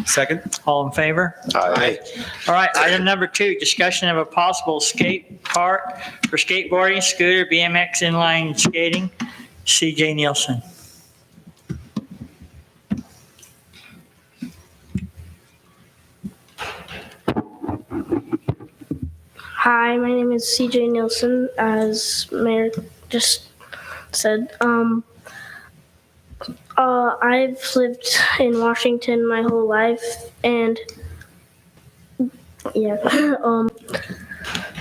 Second. All in favor? Aye. All right, item number 2, discussion of a possible skate park for skateboarding, scooter, BMX, inline skating. CJ Nielsen. Hi, my name is CJ Nielsen, as Mayor just said. I've lived in Washington my whole life, and yeah,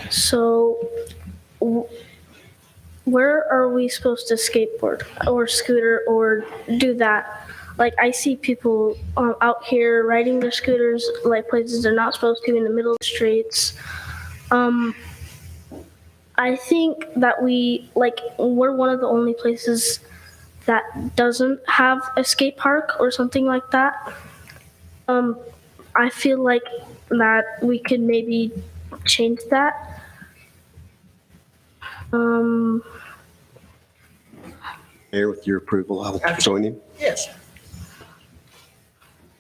so where are we supposed to skateboard or scooter or do that? Like, I see people out here riding their scooters like places they're not supposed to, in the middle of the streets. I think that we're one of the only places that doesn't have a skate park or something like that. I feel like that we could maybe change that. Mayor, with your approval, I'll join you. Yes.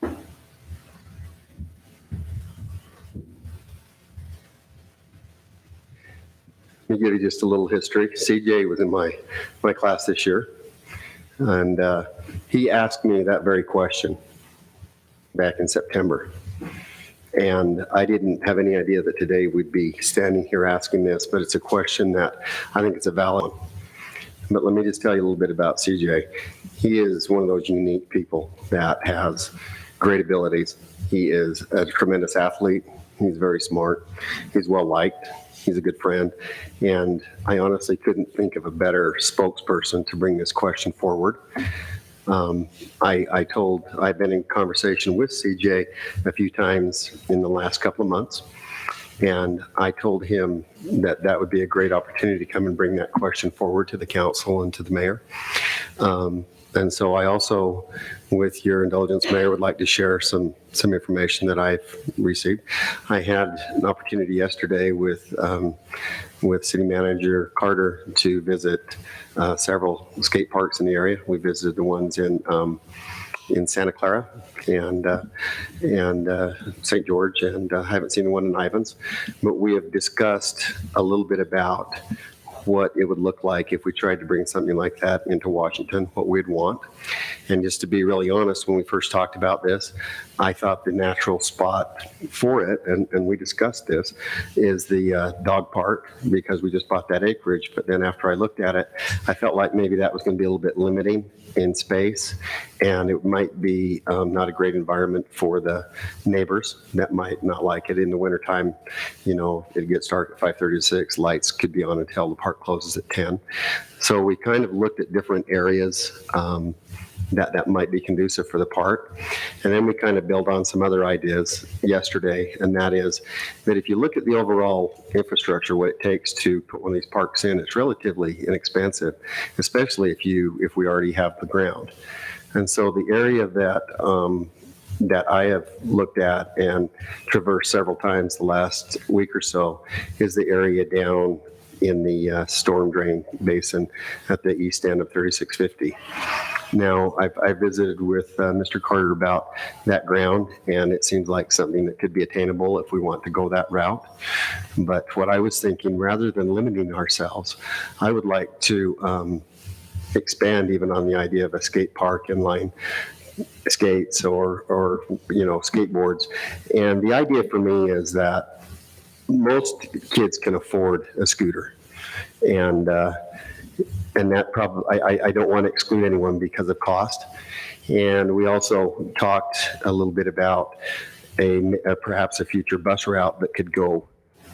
Let me give you just a little history. CJ was in my class this year, and he asked me that very question back in September. And I didn't have any idea that today we'd be standing here asking this, but it's a question that I think it's a valid one. But let me just tell you a little bit about CJ. He is one of those unique people that has great abilities. He is a tremendous athlete. He's very smart. He's well liked. He's a good friend. And I honestly couldn't think of a better spokesperson to bring this question forward. I've been in conversation with CJ a few times in the last couple of months. And I told him that that would be a great opportunity to come and bring that question forward to the council and to the mayor. And so I also, with your indulgence, Mayor, would like to share some information that I've received. I had an opportunity yesterday with City Manager Carter to visit several skate parks in the area. We visited the ones in Santa Clara and St. George, and I haven't seen the one in Ivins. But we have discussed a little bit about what it would look like if we tried to bring something like that into Washington, what we'd want. And just to be really honest, when we first talked about this, I thought the natural spot for it, and we discussed this, is the dog park, because we just bought that acreage. But then after I looked at it, I felt like maybe that was going to be a little bit limiting in space, and it might be not a great environment for the neighbors that might not like it. In the wintertime, you know, it gets dark at 5:30 to 6, lights could be on until the park closes at 10. So we kind of looked at different areas that might be conducive for the park. And then we kind of build on some other ideas yesterday, and that is that if you look at the overall infrastructure, what it takes to put one of these parks in, it's relatively inexpensive, especially if we already have the ground. And so the area that I have looked at and traversed several times the last week or so is the area down in the storm drain basin at the east end of 3650. Now, I visited with Mr. Carter about that ground, and it seems like something that could be attainable if we want to go that route. But what I was thinking, rather than limiting ourselves, I would like to expand even on the idea of a skate park, inline skates or skateboards. And the idea for me is that most kids can afford a scooter, and that probably, I don't want to exclude anyone because of cost. And we also talked a little bit about perhaps a future bus route that could go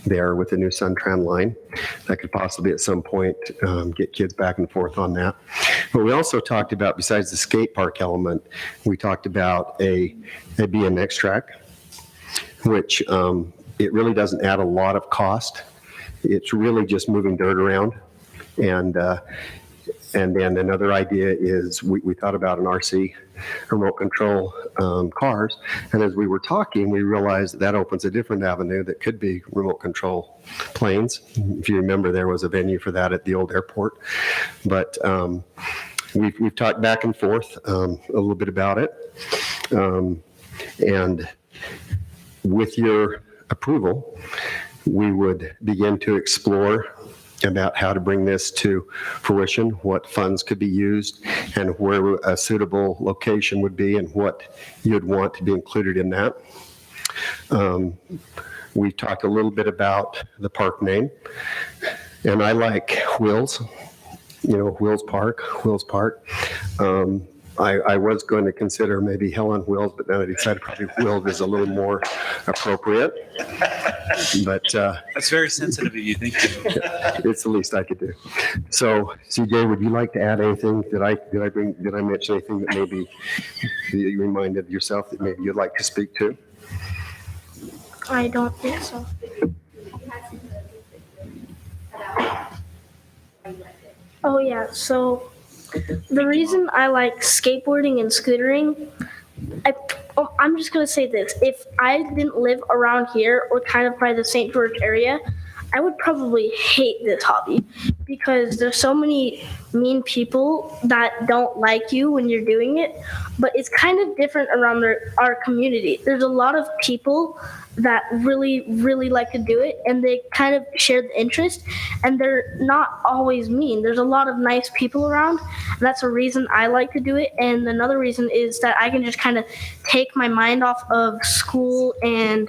there with the new Suntran line that could possibly at some point get kids back and forth on that. But we also talked about, besides the skate park element, we talked about a BMX track, which it really doesn't add a lot of cost. It's really just moving dirt around. And then another idea is we thought about an RC remote control cars. And as we were talking, we realized that opens a different avenue that could be remote control planes. If you remember, there was a venue for that at the old airport. But we've talked back and forth a little bit about it. And with your approval, we would begin to explore about how to bring this to fruition, what funds could be used, and where a suitable location would be, and what you'd want to be included in that. We talked a little bit about the park name, and I like Wills, Wills Park. I was going to consider maybe Helen Wills, but then I decided probably Wills is a little more appropriate. But That's very sensitive of you. Thank you. it's the least I could do. So, CJ, would you like to add anything? Did I mention anything that maybe you reminded yourself that maybe you'd like to speak to? I don't think so. Oh yeah, so the reason I like skateboarding and scootering, I'm just gonna say this. If I didn't live around here or kind of by the St. George area, I would probably hate this hobby because there's so many mean people that don't like you when you're doing it, but it's kind of different around our community. There's a lot of people that really, really like to do it, and they kind of share the interest, and they're not always mean. There's a lot of nice people around, and that's a reason I like to do it. And another reason is that I can just kind of take my mind off of school and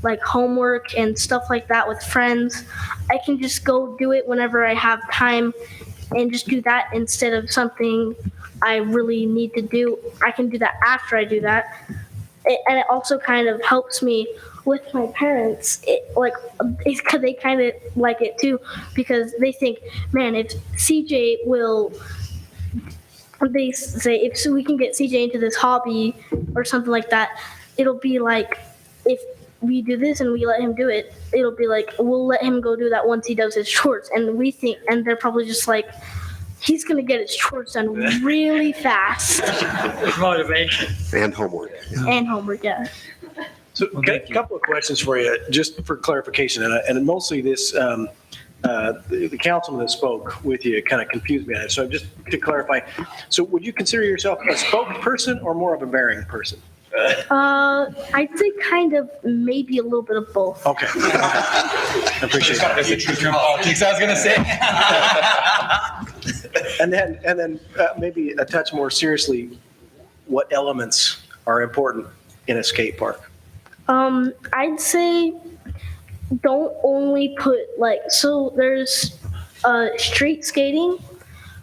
like homework and stuff like that with friends. I can just go do it whenever I have time and just do that instead of something I really need to do. I can do that after I do that. And it also kind of helps me with my parents. Because they kind of like it too, because they think, man, if CJ will, they say, if we can get CJ into this hobby or something like that, it'll be like, if we do this and we let him do it, it'll be like, we'll let him go do that once he does his chores. And we think, and they're probably just like, he's going to get his chores done really fast. Motivation. And homework. And homework, yeah. So Well, a thank you. couple of questions for you, just for clarification, and mostly this, the councilman that spoke with you kind of confused me on it. So just to clarify, so would you consider yourself a spokesperson or more of a bearing person? I'd say kind of maybe a little bit of both. Okay. I appreciate that. That's the truth from politics, I was going to say. And then maybe a touch more seriously, what elements are important in a skate park? I'd say don't only put so there's street skating,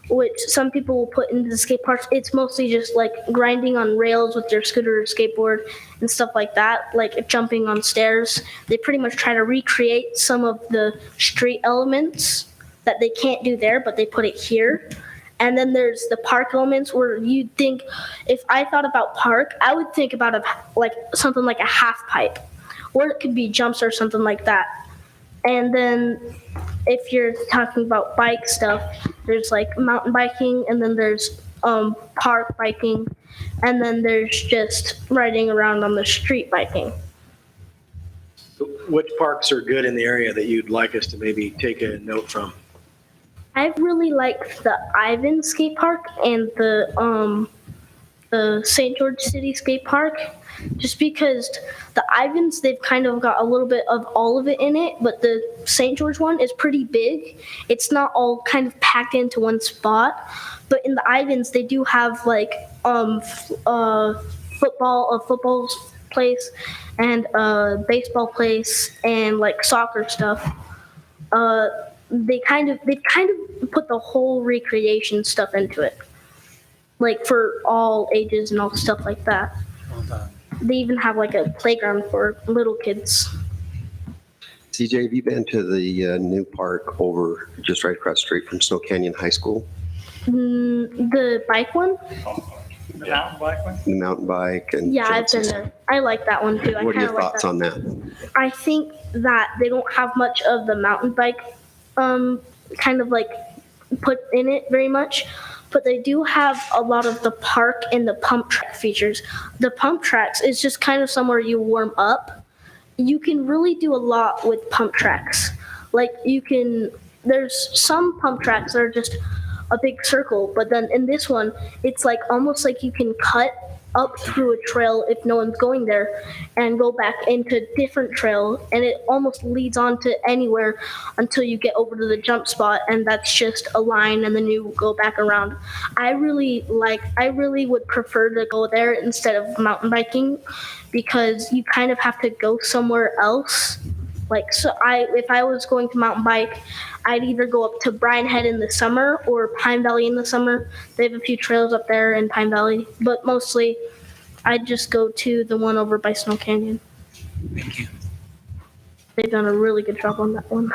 which some people will put into the skate parks. It's mostly just like grinding on rails with their scooter or skateboard and stuff like that, like jumping on stairs. They pretty much try to recreate some of the street elements that they can't do there, but they put it here. And then there's the park elements where you'd think, if I thought about park, I would think about something like a half pipe, or it could be jumps or something like that. And then if you're talking about bike stuff, there's like mountain biking, and then there's park biking, and then there's just riding around on the street biking. Which parks are good in the area that you'd like us to maybe take a note from? I really like the Ivan skate park and the St. George City skate park, just because the Ivans, they've kind of got a little bit of all of it in it, but the St. George one is pretty big. It's not all kind of packed into one spot, but in the Ivans, they do have like a football place and a baseball place and like soccer stuff. They kind of put the whole recreation stuff into it, like for all ages and all stuff like that. Well done. They even have like a playground for little kids. CJ, have you been to the new park over just right across the street from Snow Canyon High School? The bike one? The mountain bike one? The mountain bike and Yeah, I've jumps been and there. I like that one too. stuff. What are I your kind of like thoughts that. on that? I think that they don't have much of the mountain bike kind of like put in it very much, but they do have a lot of the park and the pump track features. The pump tracks is just kind of somewhere you warm up. You can really do a lot with pump tracks. Like there's some pump tracks that are just a big circle, but then in this one, it's like almost like you can cut up through a trail if no one's going there and go back into a different trail, and it almost leads on to anywhere until you get over to the jump spot, and that's just a line and then you go back around. I really would prefer to go there instead of mountain biking because you kind of have to go somewhere else. Like, so if I was going to mountain bike, I'd either go up to Bryan Head in the summer or Pine Valley in the summer. They have a few trails up there in Pine Valley, but mostly I'd just go to the one over by Snow Canyon. Thank you. They've done a really good job on that one.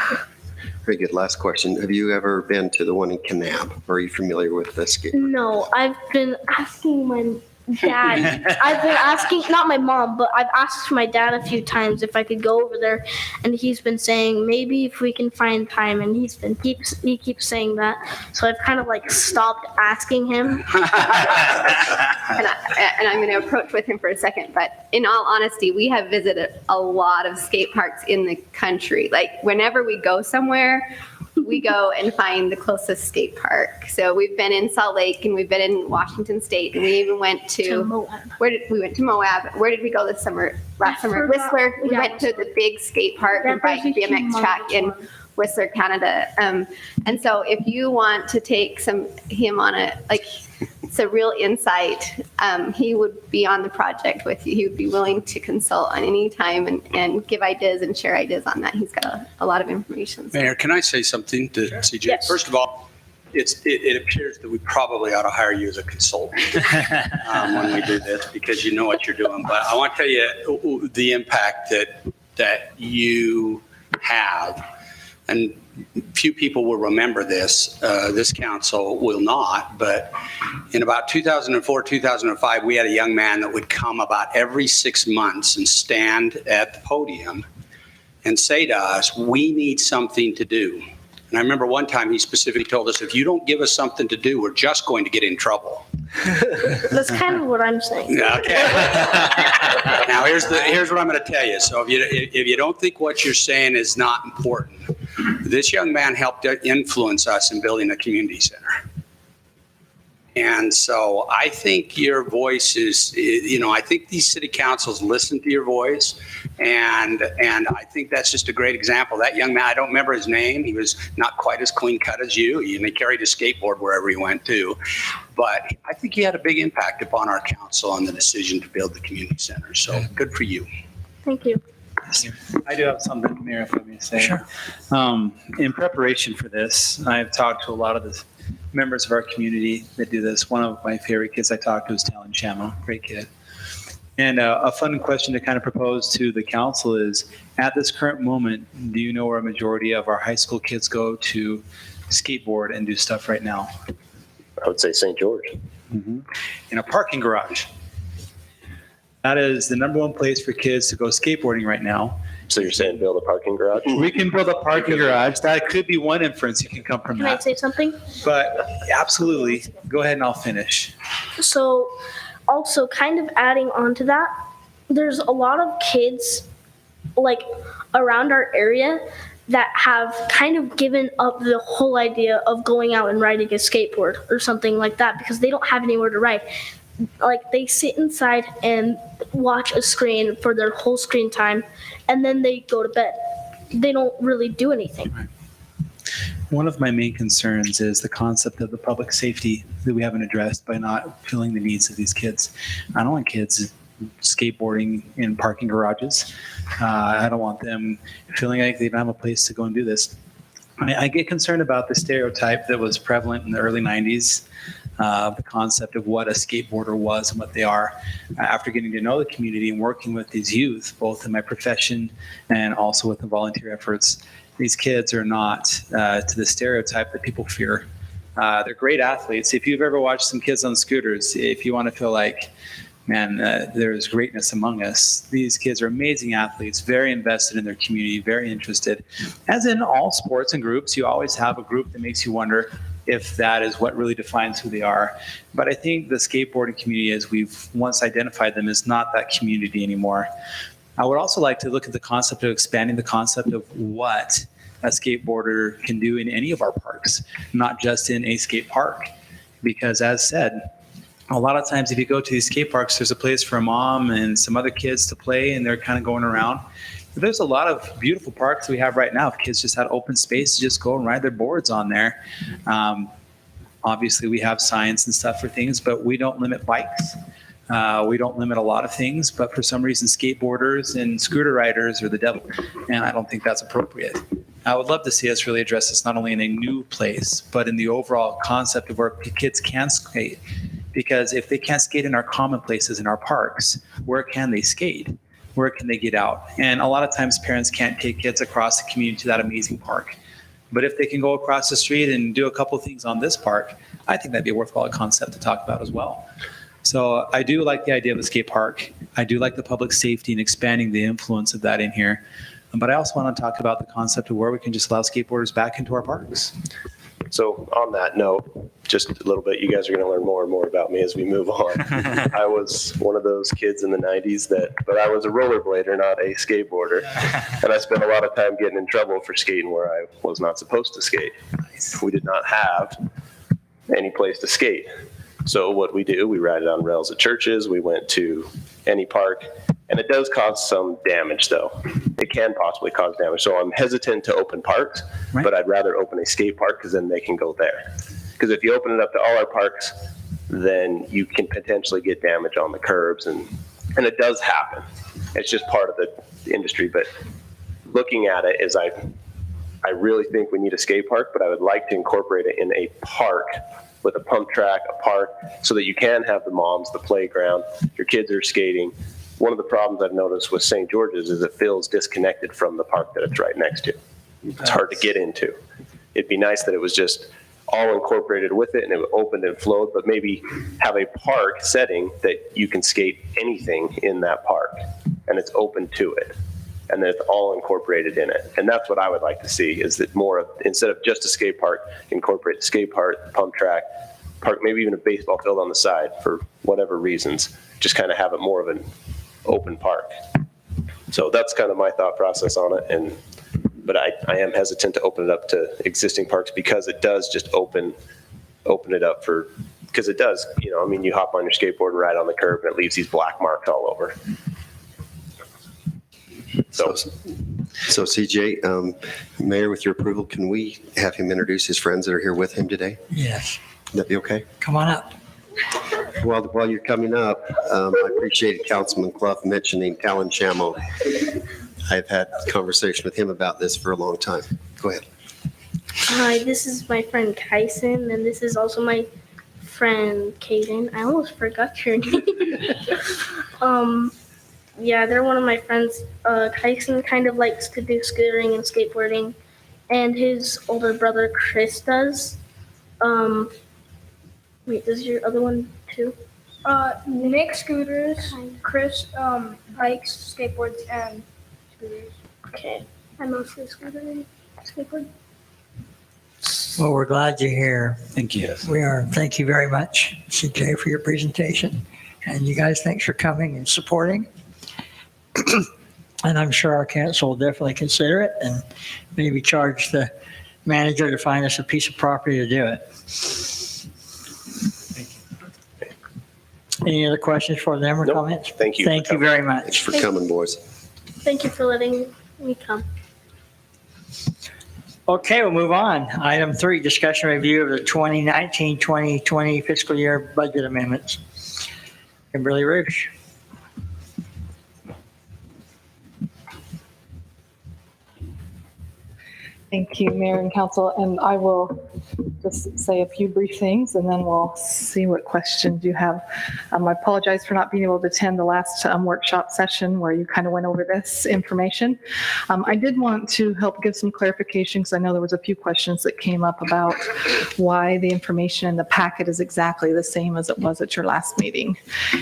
Very good. Last question. Have you ever been to the one in Kanab? Are you familiar with the skate? No, I've been asking my dad. I've been asking, not my mom, but I've asked my dad a few times if I could go over there, and he's been saying maybe if we can find time, and he keeps saying that. So I've kind of like stopped asking him. And I'm going to approach with him for a second, but in all honesty, we have visited a lot of skate parks in the country. Like whenever we go somewhere, we go and find the closest skate park. So we've been in Salt Lake and we've been in Washington State, and we even went to Moab. we went to Moab. Where did we go this summer? Last summer, forgot. Whistler. We Yeah, went to the big skate park Yeah, and bike there's a BMX track in humongous one. Whistler, Canada. And so if you want to take him on it's a real insight. He would be on the project with you. He would be willing to consult on any time and give ideas and share ideas on that. He's got a lot of information. So. Mayor, can I say something to CJ? Yes. First of all, it appears that we probably ought to hire you as a consultant when we do this, because you know what you're doing. But I want to tell you the impact that you have, and few people will remember this. This council will not, but in about 2004, 2005, we had a young man that would come about every 6 months and stand at the podium and say to us, "We need something to do." And I remember one time he specifically told us, "If you don't give us something to do, we're just going to get in trouble." That's kind of what I'm saying. Okay. Now here's what I'm going to tell you. So if you don't think what you're saying is not important, this young man helped influence us in building a community center. And so I think your voice is, I think these city councils listen to your voice. And I think that's just a great example. That young man, I don't remember his name. He was not quite as clean cut as you. He carried a skateboard wherever he went to. But I think he had a big impact upon our council on the decision to build the community center. So good for you. Thank you. I do have something, Mayor, if I may say. Sure. In preparation for this, I've talked to a lot of the members of our community that do this. One of my favorite kids I talked to is Talon Chamo, great kid. And a fun question to kind of propose to the council is, at this current moment, do you know where a majority of our high school kids go to skateboard and do stuff right now? I would say St. George. In a parking garage. That is the number one place for kids to go skateboarding right now. So you're saying build a parking garage? We can build a parking garage. That could be one inference you can come from Can I that. say something? But absolutely, go ahead and I'll finish. So, also kind of adding on to that, there's a lot of kids like around our area that have kind of given up the whole idea of going out and riding a skateboard or something like that because they don't have anywhere to ride. Like they sit inside and watch a screen for their whole screen time and then they go to bed. They don't really do anything. One of my main concerns is the concept of the public safety that we haven't addressed by not filling the needs of these kids. I don't want kids skateboarding in parking garages. I don't want them feeling like they don't have a place to go and do this. I get concerned about the stereotype that was prevalent in the early 90s, the concept of what a skateboarder was and what they are. After getting to know the community and working with these youth, both in my profession and also with the volunteer efforts, these kids are not to the stereotype that people fear. They're great athletes. If you've ever watched some kids on scooters, if you want to feel like, man, there's greatness among us. These kids are amazing athletes, very invested in their community, very interested. As in all sports and groups, you always have a group that makes you wonder if that is what really defines who they are. But I think the skateboarding community, as we've once identified them, is not that community anymore. I would also like to look at the concept of expanding the concept of what a skateboarder can do in any of our parks, not just in a skate park. Because as said, a lot of times if you go to these skate parks, there's a place for a mom and some other kids to play, and they're kind of going around. There's a lot of beautiful parks we have right now. If kids just had open space to just go and ride their boards on there. Obviously, we have signs and stuff for things, but we don't limit bikes. We don't limit a lot of things, but for some reason, skateboarders and scooter riders are the devil, and I don't think that's appropriate. I would love to see us really address this not only in a new place, but in the overall concept of where kids can skate. Because if they can't skate in our common places, in our parks, where can they skate? Where can they get out? And a lot of times parents can't take kids across the community to that amazing park. But if they can go across the street and do a couple of things on this park, I think that'd be a worthwhile concept to talk about as well. So I do like the idea of a skate park. I do like the public safety and expanding the influence of that in here. But I also want to talk about the concept of where we can just allow skateboarders back into our parks. So on that note, just a little bit, you guys are going to learn more and more about me as we move on. I was one of those kids in the 90s but I was a rollerblader, not a skateboarder. And I spent a lot of time getting in trouble for skating where I was not supposed to skate. We did not have any place to skate. So what we do, we ride it on rails at churches. We went to any park, and it does cause some damage though. It can possibly cause damage. So I'm hesitant to open parks, Right. but I'd rather open a skate park because then they can go there. Because if you open it up to all our parks, then you can potentially get damage on the curbs, and it does happen. It's just part of the industry. But looking at it is I really think we need a skate park, but I would like to incorporate it in a park with a pump track, a park, so that you can have the moms, the playground, your kids are skating. One of the problems I've noticed with St. George's is it feels disconnected from the park that it's right next to. It's hard to get into. It'd be nice that it was just all incorporated with it and it opened and flowed, but maybe have a park setting that you can skate anything in that park and it's open to it. And then it's all incorporated in it. And that's what I would like to see, is that more of, instead of just a skate park, incorporate the skate park, pump track, park, maybe even a baseball field on the side for whatever reasons, just kind of have it more of an open park. So that's kind of my thought process on it. But I am hesitant to open it up to existing parks because it does just open it up for, because it does, I mean, you hop on your skateboard and ride on the curb and it leaves these black marks all over. So CJ, Mayor, with your approval, can we have him introduce his friends that are here with him today? Yes. Would that be okay? Come on up. Well, while you're coming up, I appreciated Councilman Clough mentioning Talon Shamo. I've had a conversation with him about this for a long time. Go ahead. Hi, this is my friend Kyson, and this is also my friend Kaden. I almost forgot your name. Yeah, they're one of my friends. Kyson kind of likes to do scootering and skateboarding, and his older brother Chris does. Wait, does your other one too? Nick scooters, Chris bikes, skateboards, and scooters. Okay, I mostly scooter and skateboard. Well, we're glad you're here. Thank you. We are. Thank you very much, CJ, for your presentation. And you guys, thanks for coming and supporting. And I'm sure our council will definitely consider it and maybe charge the manager to find us a piece of property to do it. Any other questions for them or Nope. comments? Thank you. Thank you very much. Thanks for coming, boys. Thank you for letting me come. Okay, we'll move on. Item 3, discussion review of the 2019-2020 fiscal year budget amendments. Kimberly Roosh. Thank you, Mayor and Council, and I will just say a few brief things and then we'll see what questions you have. I apologize for not being able to attend the last workshop session where you kind of went over this information. I did want to help give some clarification because I know there was a few questions that came up about why the information in the packet is exactly the same as it was at your last meeting.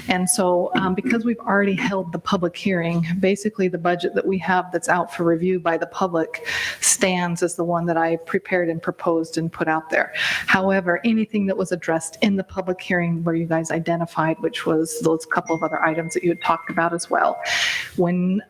And so because we've already held the public hearing, basically the budget that we have that's out for review by the public stands funds is the one that I prepared and proposed and put out there. However, anything that was addressed in the public hearing where you guys identified, which was those couple of other items that you had talked about as well, when,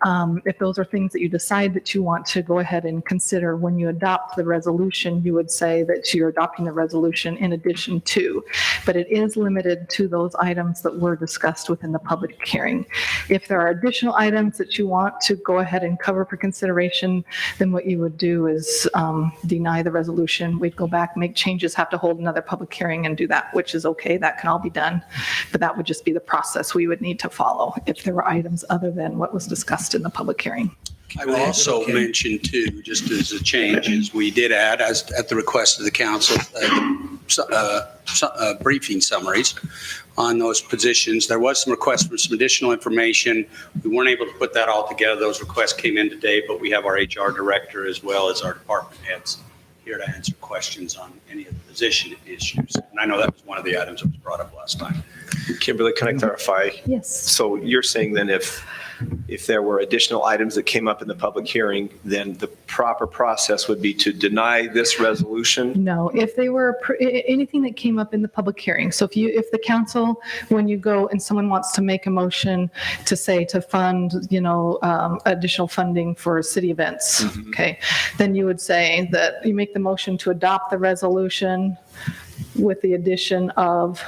if those are things that you decide that you want to go ahead and consider when you adopt the resolution, you would say that you're adopting the resolution in addition to, but it is limited to those items that were discussed within the public hearing. If there are additional items that you want to go ahead and cover for consideration, then what you would do is deny the resolution. We'd go back, make changes, have to hold another public hearing and do that, which is okay. That can all be done. But that would just be the process we would need to follow if there were items other than what was discussed in the public hearing. I will also mention too, just as a change, is we did add, as at the request of the council, briefing summaries on those positions. There was some requests for some additional information. We weren't able to put that all together. Those requests came in today, but we have our HR director as well as our department heads here to answer questions on any of the position issues. And I know that was one of the items that was brought up last time. Kimberly, can I clarify? Yes. So you're saying then if there were additional items that came up in the public hearing, then the proper process would be to deny this resolution? No, if they were, anything that came up in the public hearing. So if the council, when you go and someone wants to make a motion to say to fund, additional funding for city events, okay, then you would say that you make the motion to adopt the resolution with the addition of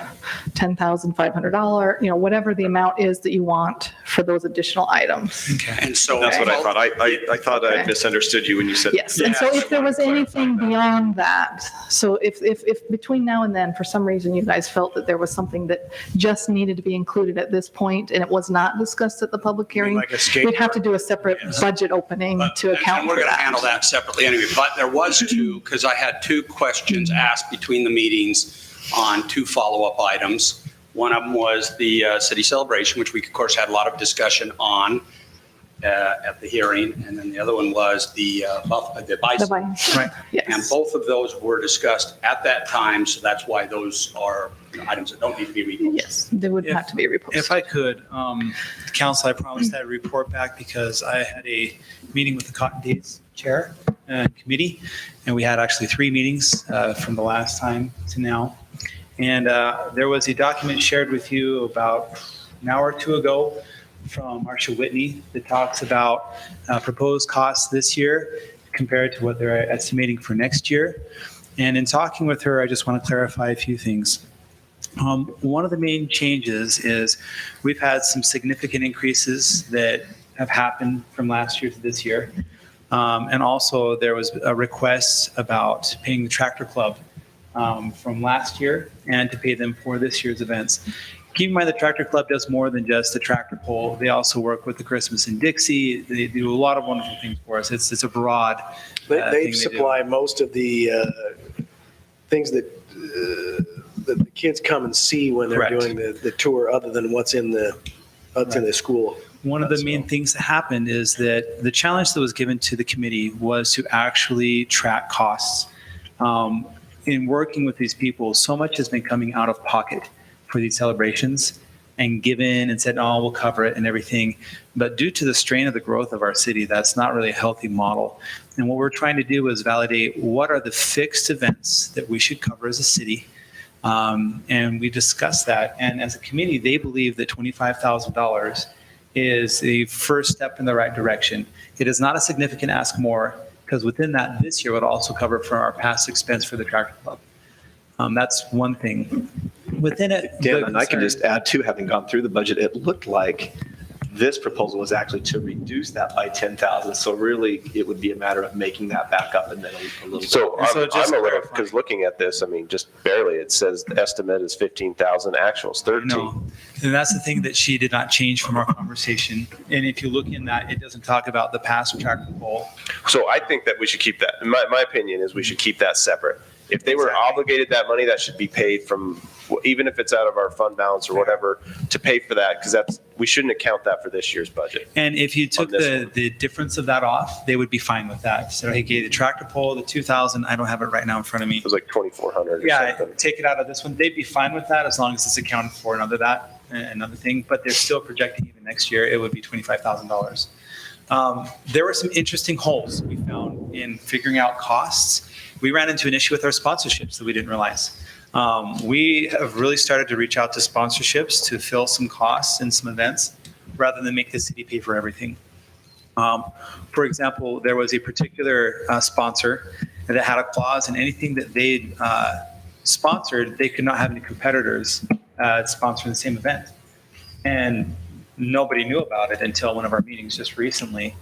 $10,500, whatever the amount is that you want for those additional items. Okay. And so That's what I thought. I thought I misunderstood you when you said. Yes, and so if there was anything beyond that, so if between now and then, for some reason, you guys felt that there was something that just needed to be included at this point and it was not discussed at the public hearing, Like a skate we'd have to do a separate budget opening to account And for we're going to that. handle that separately anyway. But there was two, because I had two questions asked between the meetings on two follow-up items. One of them was the city celebration, which we, of course, had a lot of discussion on at the hearing. And then the other one was the The bicycle. vice. Right. Yes. And both of those were discussed at that time, so that's why those are items that don't need to be reposted. Yes, they would have to be reposted. If I could, Council, I promised I'd report back because I had a meeting with the Cotton Days Chair and Committee, and we had actually 3 meetings from the last time to now. And there was a document shared with you about an hour or two ago from Marcia Whitney that talks about proposed costs this year compared to what they're estimating for next year. And in talking with her, I just want to clarify a few things. One of the main changes is we've had some significant increases that have happened from last year to this year. And also there was a request about paying the Tractor Club from last year and to pay them for this year's events. Keep in mind the Tractor Club does more than just the tractor pull. They also work with the Christmas in Dixie. They do a lot of wonderful things for us. It's a broad They thing do. supply most of the things that the kids come and see when they're Correct. doing the tour, other than what's in the school. One of the main things that happened is that the challenge that was given to the committee was to actually track costs. In working with these people, so much has been coming out of pocket for these celebrations and given and said, oh, we'll cover it and everything. But due to the strain of the growth of our city, that's not really a healthy model. And what we're trying to do is validate what are the fixed events that we should cover as a city. And we discussed that. And as a committee, they believe that $25,000 is the first step in the right direction. It is not a significant ask more, because within that, this year would also cover for our past expense for the Tractor Club. That's one thing. Within it, Dan, the and I can concern- just add too, having gone through the budget, it looked like this proposal was actually to reduce that by 10,000. So really, it would be a matter of making that back up and then a little. So I'm just a little, clarifying. because looking at this, I mean, just barely, it says the estimate is 15,000, actuals 13. No, and that's the thing that she did not change from our conversation. And if you look in that, it doesn't talk about the past tractor pull. So I think that we should keep that. My opinion is we should keep that separate. If they were Exactly. obligated that money, that should be paid from, even if it's out of our fund balance or whatever, to pay for that, because we shouldn't account that for this year's budget. And if you took On this one. the difference of that off, they would be fine with that. So, hey, the tractor pull, the 2,000, I don't have it right now in front of me. It was like 2,400 or Yeah, something. take it out of this one. They'd be fine with that as long as it's accounted for another thing. But they're still projecting even next year, it would be $25,000. There were some interesting holes we found in figuring out costs, we ran into an issue with our sponsorships that we didn't realize. We have really started to reach out to sponsorships to fill some costs in some events rather than make the city pay for everything. For example, there was a particular sponsor that had a clause in anything that they sponsored, they could not have any competitors sponsoring the same event. And nobody knew about it until one of our meetings just recently.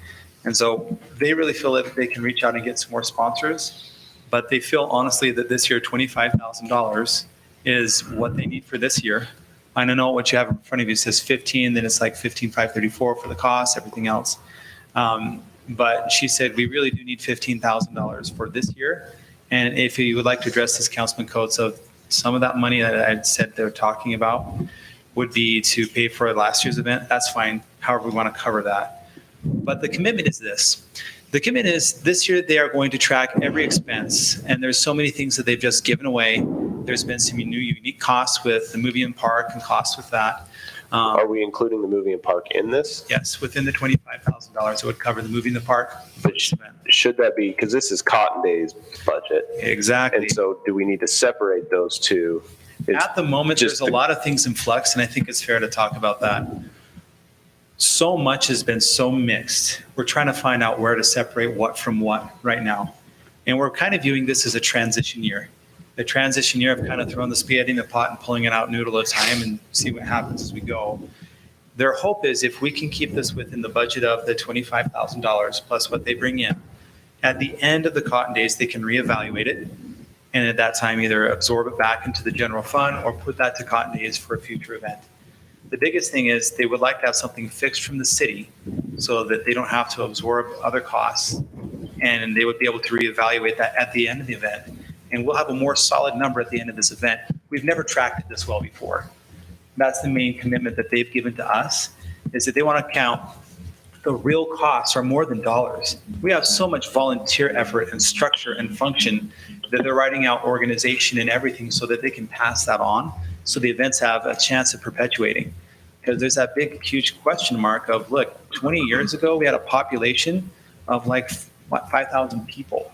And so they really feel that they can reach out and get some more sponsors, but they feel honestly that this year $25,000 is what they need for this year. I don't know what you have in front of you. It says 15, then it's like 15,534 for the cost, everything else. But she said, we really do need $15,000 for this year. And if you would like to address this, Councilman Coates, of some of that money that I said they're talking about would be to pay for last year's event, that's fine. However, we want to cover that. But the commitment is this. The commitment is this year they are going to track every expense. And there's so many things that they've just given away. There's been some new unique costs with the movie and park and costs with that. Are we including the movie and park in this? Yes, within the $25,000, it would cover the movie in the park. Should that be, because this is Cotton Day's budget. Exactly. And so do we need to separate those two? At the moment, there's a lot of things in flux, and I think it's fair to talk about that. So much has been so mixed. We're trying to find out where to separate what from what right now. And we're kind of viewing this as a transition year. The transition year of kind of throwing the spaghetti in the pot and pulling it out noodle at a time and see what happens as we go. Their hope is if we can keep this within the budget of the $25,000 plus what they bring in, at the end of the Cotton Days, they can reevaluate it. And at that time, either absorb it back into the general fund or put that to Cotton Days for a future event. The biggest thing is they would like to have something fixed from the city so that they don't have to absorb other costs, and they would be able to reevaluate that at the end of the event. And we'll have a more solid number at the end of this event. We've never tracked it this well before. That's the main commitment that they've given to us, is that they want to count the real costs are more than dollars. We have so much volunteer effort and structure and function that they're writing out organization and everything so that they can pass that on, so the events have a chance of perpetuating. Because there's that big, huge question mark of, look, 20 years ago, we had a population of like, 5,000 people,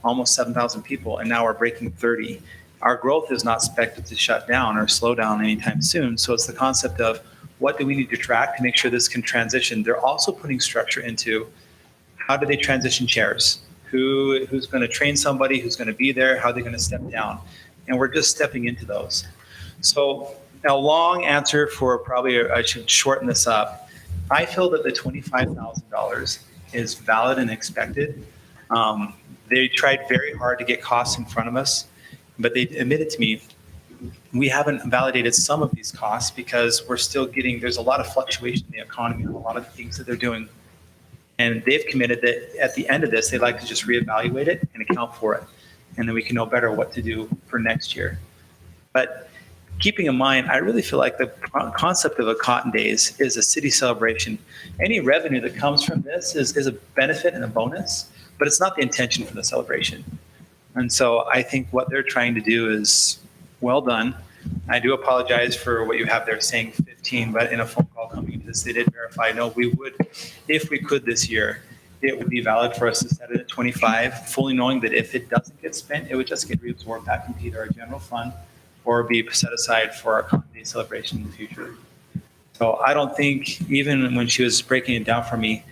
almost 7,000 people, and now we're breaking 30. Our growth is not expected to shut down or slow down anytime soon. So it's the concept of what do we need to track to make sure this can transition. They're also putting structure into how do they transition chairs? Who's going to train somebody? Who's going to be there? How are they going to step down? And we're just stepping into those. So a long answer for probably, I should shorten this up. I feel that the $25,000 is valid and expected. They tried very hard to get costs in front of us, but they admitted to me, we haven't validated some of these costs because we're still there's a lot of fluctuation in the economy and a lot of the things that they're doing. And they've committed that at the end of this, they'd like to just reevaluate it and account for it. And then we can know better what to do for next year. But keeping in mind, I really feel like the concept of a Cotton Days is a city celebration. Any revenue that comes from this is a benefit and a bonus, but it's not the intention for the celebration. And so I think what they're trying to do is well done. I do apologize for what you have there saying 15, but in a phone call coming into this, they did verify, no, we would, if we could this year, it would be valid for us to set it at 25, fully knowing that if it doesn't get spent, it would just get reabsorbed back into either our general fund or be set aside for our Cotton Day celebration in the future. So I don't think, even when she was breaking it down for me,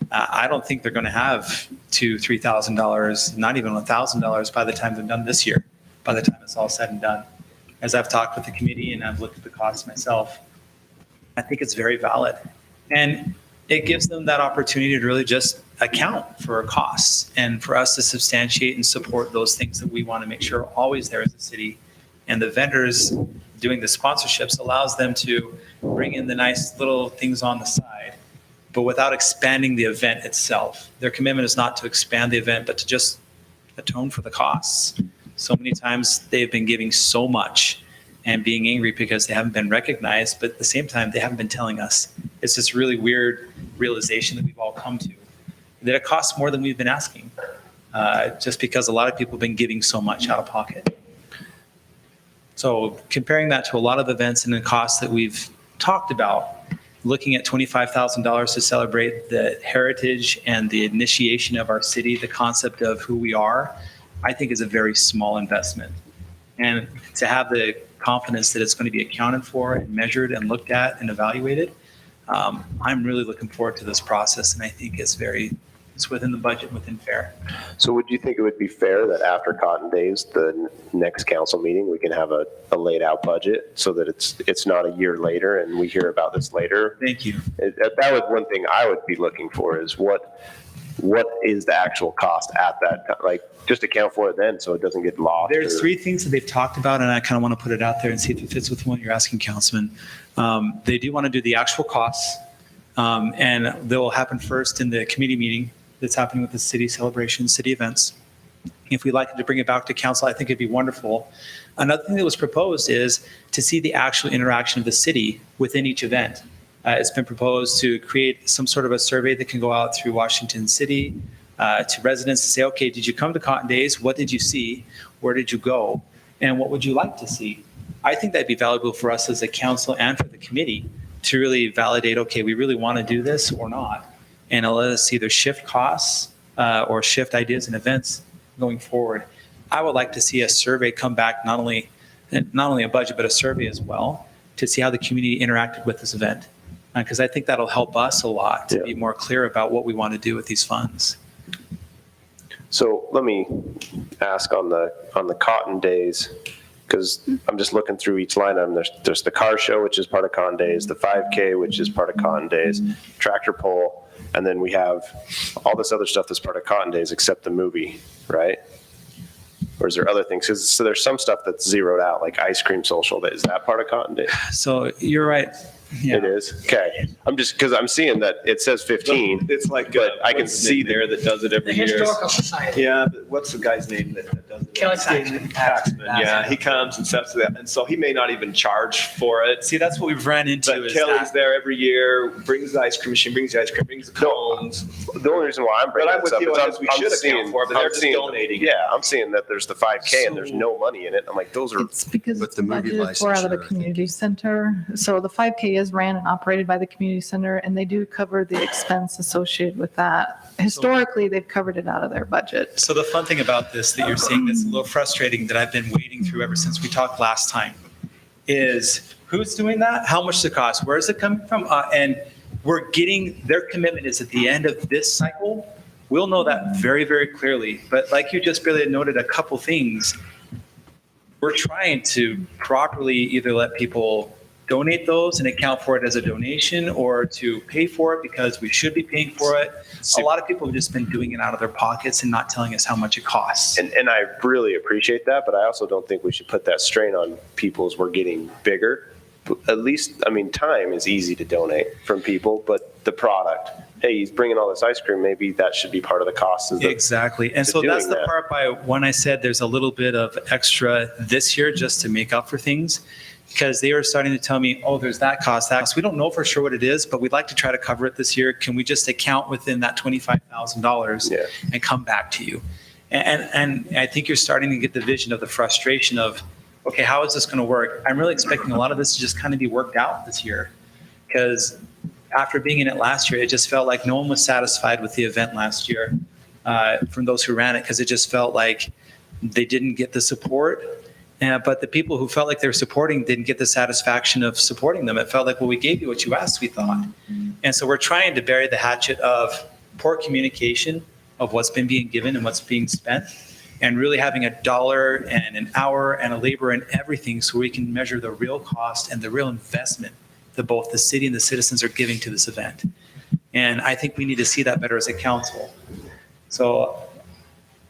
I don't think they're going to have $2,000, $3,000, not even $1,000 by the time they're done this year, by the time it's all said and done. As I've talked with the committee and I've looked at the costs myself, I think it's very valid. And it gives them that opportunity to really just account for costs and for us to substantiate and support those things that we want to make sure are always there as a city. And the vendors doing the sponsorships allows them to bring in the nice little things on the side, but without expanding the event itself. Their commitment is not to expand the event, but to just atone for the costs. So many times they've been giving so much and being angry because they haven't been recognized, but at the same time, they haven't been telling us. It's this really weird realization that we've all come to, that it costs more than we've been asking, just because a lot of people have been giving so much out of pocket. So comparing that to a lot of events and the costs that we've talked about, looking at $25,000 to celebrate the heritage and the initiation of our city, the concept of who we are, I think is a very small investment. And to have the confidence that it's going to be accounted for and measured and looked at and evaluated, I'm really looking forward to this process, and I think it's within the budget, within fair. So would you think it would be fair that after Cotton Days, the next council meeting, we can have a laid out budget so that it's not a year later and we hear about this later? Thank you. That was one thing I would be looking for, is what is the actual cost at that time? Like, just account for it then so it doesn't get lost. There's three things that they've talked about, and I kind of want to put it out there and see if it fits with what you're asking, Councilman. They do want to do the actual costs, and they'll happen first in the committee meeting that's happening with the city celebration, city events. If we'd like to bring it back to council, I think it'd be wonderful. Another thing that was proposed is to see the actual interaction of the city within each event. It's been proposed to create some sort of a survey that can go out through Washington City to residents to say, okay, did you come to Cotton Days? What did you see? Where did you go? And what would you like to see? I think that'd be valuable for us as a council and for the committee to really validate, okay, we really want to do this or not. And it'll let us either shift costs or shift ideas and events going forward. I would like to see a survey come back, not only a budget, but a survey as well, to see how the community interacted with this event. Because I think that'll help us a lot to be more clear about what we want to do with these funds. So let me ask on the Cotton Days, because I'm just looking through each line item. There's the car show, which is part of Cotton Days, the 5K, which is part of Cotton Days, tractor pull, and then we have all this other stuff that's part of Cotton Days except the movie, right? Or is there other things? So there's some stuff that's zeroed out, like ice cream social. Is that part of Cotton Days? So you're right. Yeah. It is? Okay. I'm just, because I'm seeing that it says 15. It's like, but I can what's his see name there that does it The every year. Historical Society. Yeah, but what's the guy's name that does it? Kelly Saxman. Taxman, yeah, he comes and sets that, and so he may not even charge for it. See, that's what we've ran into. But is Kelly's that- there every year, brings the ice cream machine, brings the ice cream, brings the cones. The only reason why I'm bringing But I'm this with up you is on this, we should account for it, but they're just donating it. Yeah, I'm seeing that there's the 5K and there's no money in it. I'm like, those are, It's because But it's the movie budgeted for out of the licensure, I think, community center. So the 5K is ran and operated by the community center, and they do cover the expense associated with that. Historically, they've covered it out of their budget. So the fun thing about this that you're seeing that's a little frustrating that I've been wading through ever since we talked last time is who's doing that? How much does it cost? Where is it coming from? And we're getting, their commitment is at the end of this cycle. We'll know that very, very clearly. But like you just barely noted a couple things, we're trying to properly either let people donate those and account for it as a donation or to pay for it because we should be paying for it. A lot of people have just been doing it out of their pockets and not telling us how much it costs. and I really appreciate that, but I also don't think we should put that strain on people as we're getting bigger. At least, I mean, time is easy to donate from people, but the product, hey, he's bringing all this ice cream, maybe that should be part of the cost. Exactly. And to so that's doing the that. part by when I said there's a little bit of extra this year just to make up for things. Because they were starting to tell me, oh, there's that cost, that cost. We don't know for sure what it is, but we'd like to try to cover it this year. Can we just account within that $25,000 and come back to you? And I think you're starting to get the vision of the frustration of, okay, how is this going to work? I'm really expecting a lot of this to just kind of be worked out this year. Because after being in it last year, it just felt like no one was satisfied with the event last year from those who ran it, because it just felt like they didn't get the support. But the people who felt like they were supporting didn't get the satisfaction of supporting them. It felt like, well, we gave you what you asked, we thought. And so we're trying to bury the hatchet of poor communication of what's been being given and what's being spent, and really having a dollar and an hour and a labor and everything so we can measure the real cost and the real investment that both the city and the citizens are giving to this event. And I think we need to see that better as a council. So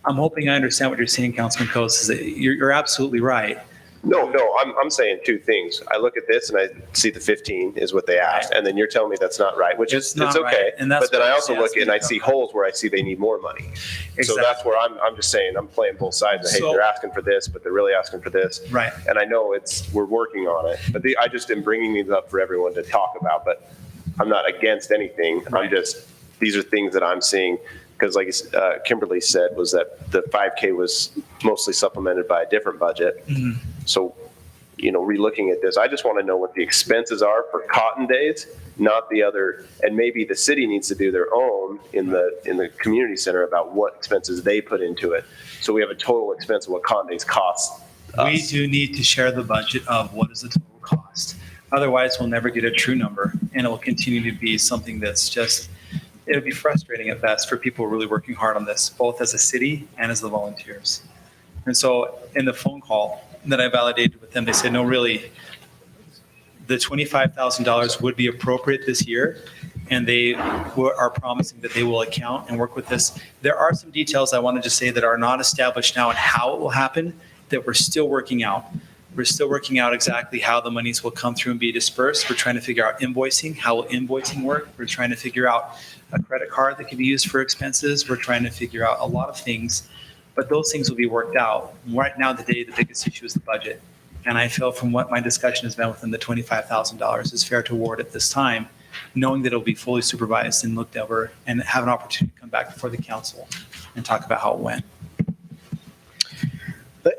I'm hoping I understand what you're saying, Councilman Coates, is that you're absolutely right. No, I'm saying two things. I look at this and I see the 15 is what they asked, and then you're telling me that's not right, which It's is, not it's okay. right, and that's But then what I I'm also look asking and I about. see holes where I see they need more money. So Exactly. that's where I'm just saying, I'm playing both sides. Hey, So- they're asking for this, but they're really asking for this. Right. And I know we're working on it, but I just am bringing these up for everyone to talk about, but I'm not against anything. Right. These are things that I'm seeing, because like Kimberly said, was that the 5K was mostly supplemented by a different budget. So, relooking at this, I just want to know what the expenses are for Cotton Days not the other. And maybe the city needs to do their own in the community center about what expenses they put into it. So we have a total expense of what Conde's costs us. We do need to share the budget of what is the total cost. Otherwise, we'll never get a true number, and it will continue to be something that's just, it'll be frustrating at best for people really working hard on this, both as a city and as the volunteers. And so in the phone call that I validated with them, they said, no, really, the $25,000 would be appropriate this year, and they are promising that they will account and work with this. There are some details I wanted to say that are not established now on how it will happen that we're still working out. We're still working out exactly how the monies will come through and be dispersed. We're trying to figure out invoicing. How will invoicing work? We're trying to figure out a credit card that can be used for expenses. We're trying to figure out a lot of things, but those things will be worked out. Right now, the biggest issue is the budget. And I feel from what my discussion has been with them, the $25,000 is fair to award at this time, knowing that it'll be fully supervised and looked over and have an opportunity to come back before the council and talk about how it went.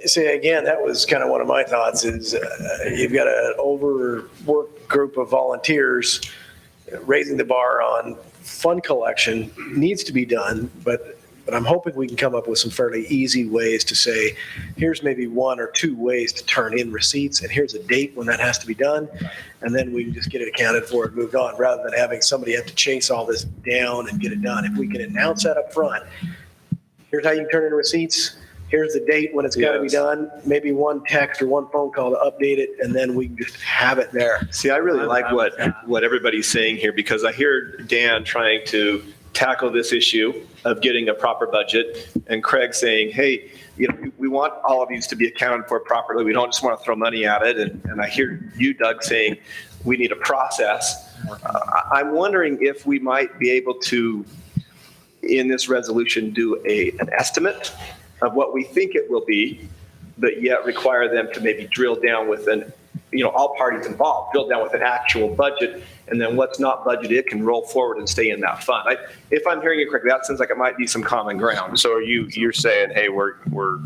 See, again, that was kind of one of my thoughts is you've got an overworked group of volunteers. Raising the bar on fund collection needs to be done, but I'm hoping we can come up with some fairly easy ways to say, here's maybe one or two ways to turn in receipts, and here's a date when that has to be done, and then we can just get it accounted for and moved on, rather than having somebody have to chase all this down and get it done. If we can announce that up front, here's how you can turn in receipts, here's the date when it's got to be done, maybe one text or one phone call to update it, and then we can just have it there. See, I really like what everybody's saying here, because I hear Dan trying to tackle this issue of getting a proper budget, and Craig saying, hey, we want all of these to be accounted for properly. We don't just want to throw money at it. And I hear you, Doug, saying we need a process. I'm wondering if we might be able to, in this resolution, do an estimate of what we think it will be, but yet require them to maybe drill down with all parties involved, drill down with an actual budget, and then what's not budgeted can roll forward and stay in that fund. If I'm hearing you correctly, that sounds like it might be some common ground. So you're saying, hey, we're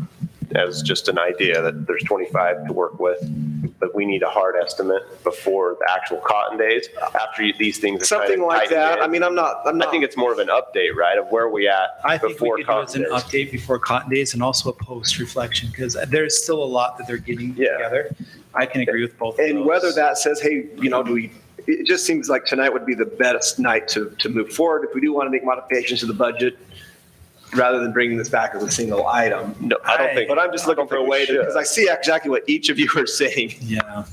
as just an idea that there's 25 to work with, but we need a hard estimate before the actual Cotton Days, after these things are Something kind of like that. tightened in. I mean, I'm not. I think it's more of an update, right, of where we at I think before we could do it as Cotton an Days. update before Cotton Days and also a post reflection, because there's still a lot that they're getting together. I can agree with both of those. And whether that says, hey, it just seems like tonight would be the best night to move forward. If we do want to make modifications to the budget, rather than bringing this back as a single item. No, I don't think. But I'm just looking for a way to, because I see exactly what each of you are saying. Yeah.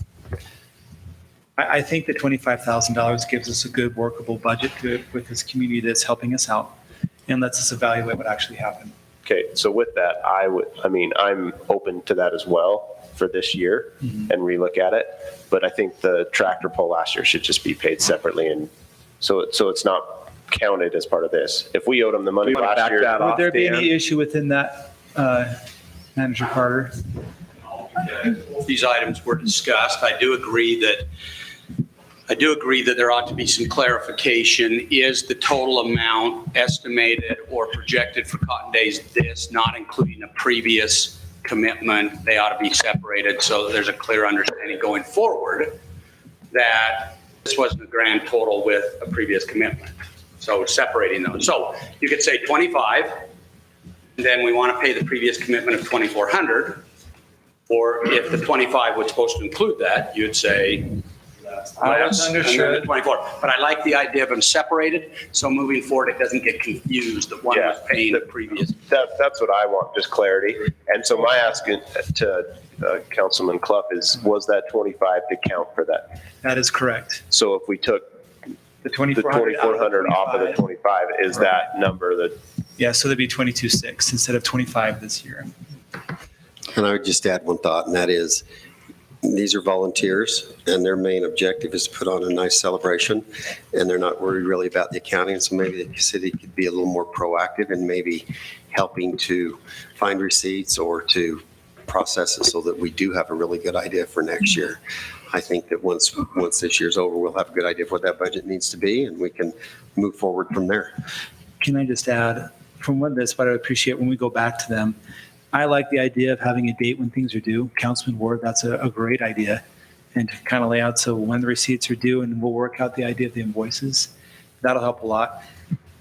I think the $25,000 gives us a good workable budget with this community that's helping us out and lets us evaluate what actually happened. Okay, so with that, I'm open to that as well for this year and relook at it. But I think the tractor pull last year should just be paid separately, and so it's not counted as part of this. If we owed them the money last year, Would there be any issue within that, Manager Carter? These items were discussed. I do agree that there ought to be some clarification. Is the total amount estimated or projected for Cotton Days this, not including a previous commitment? They ought to be separated so that there's a clear understanding going forward that this wasn't a grand total with a previous commitment. So separating those. So you could say 25, and then we want to pay the previous commitment of 2,400. Or if the 25 was supposed to include that, you'd say less, and then the 24. But I like the idea of them separated, so moving forward, it doesn't get confused that one was paying the previous. That's what I want, just clarity. And so my asking to Councilman Clough is, was that 25 to count for that? That is correct. So if we took The the 2,400 off of the 25, is that number that? Yeah, so there'd be 22.6 instead of 25 this year. And I would just add one thought, and that is, these are volunteers, and their main objective is to put on a nice celebration, and they're not worried really about the accounting, so maybe the city could be a little more proactive in maybe helping to find receipts or to process it so that we do have a really good idea for next year. I think that once this year's over, we'll have a good idea of what that budget needs to be, and we can move forward from there. Can I just add, from what I appreciate when we go back to them, I like the idea of having a date when things are due. Councilman Ward, that's a great idea. and to kind of lay out so when the receipts are due, and we'll work out the idea of the invoices. That'll help a lot.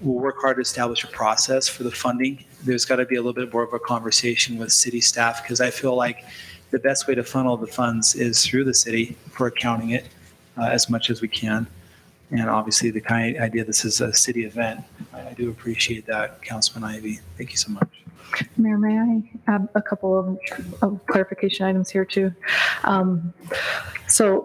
We'll work hard to establish a process for the funding. There's got to be a little bit more of a conversation with city staff, because I feel like the best way to funnel the funds is through the city for accounting it as much as we can. And obviously the kind of idea this is a city event, I do appreciate that, Councilman Ivy. Thank you so much. Mayor, may I add a couple of clarification items here too? So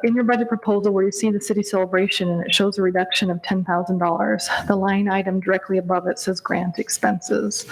in your budget proposal where you see the city celebration and it shows a reduction of $10,000, the line item directly above it says grant expenses.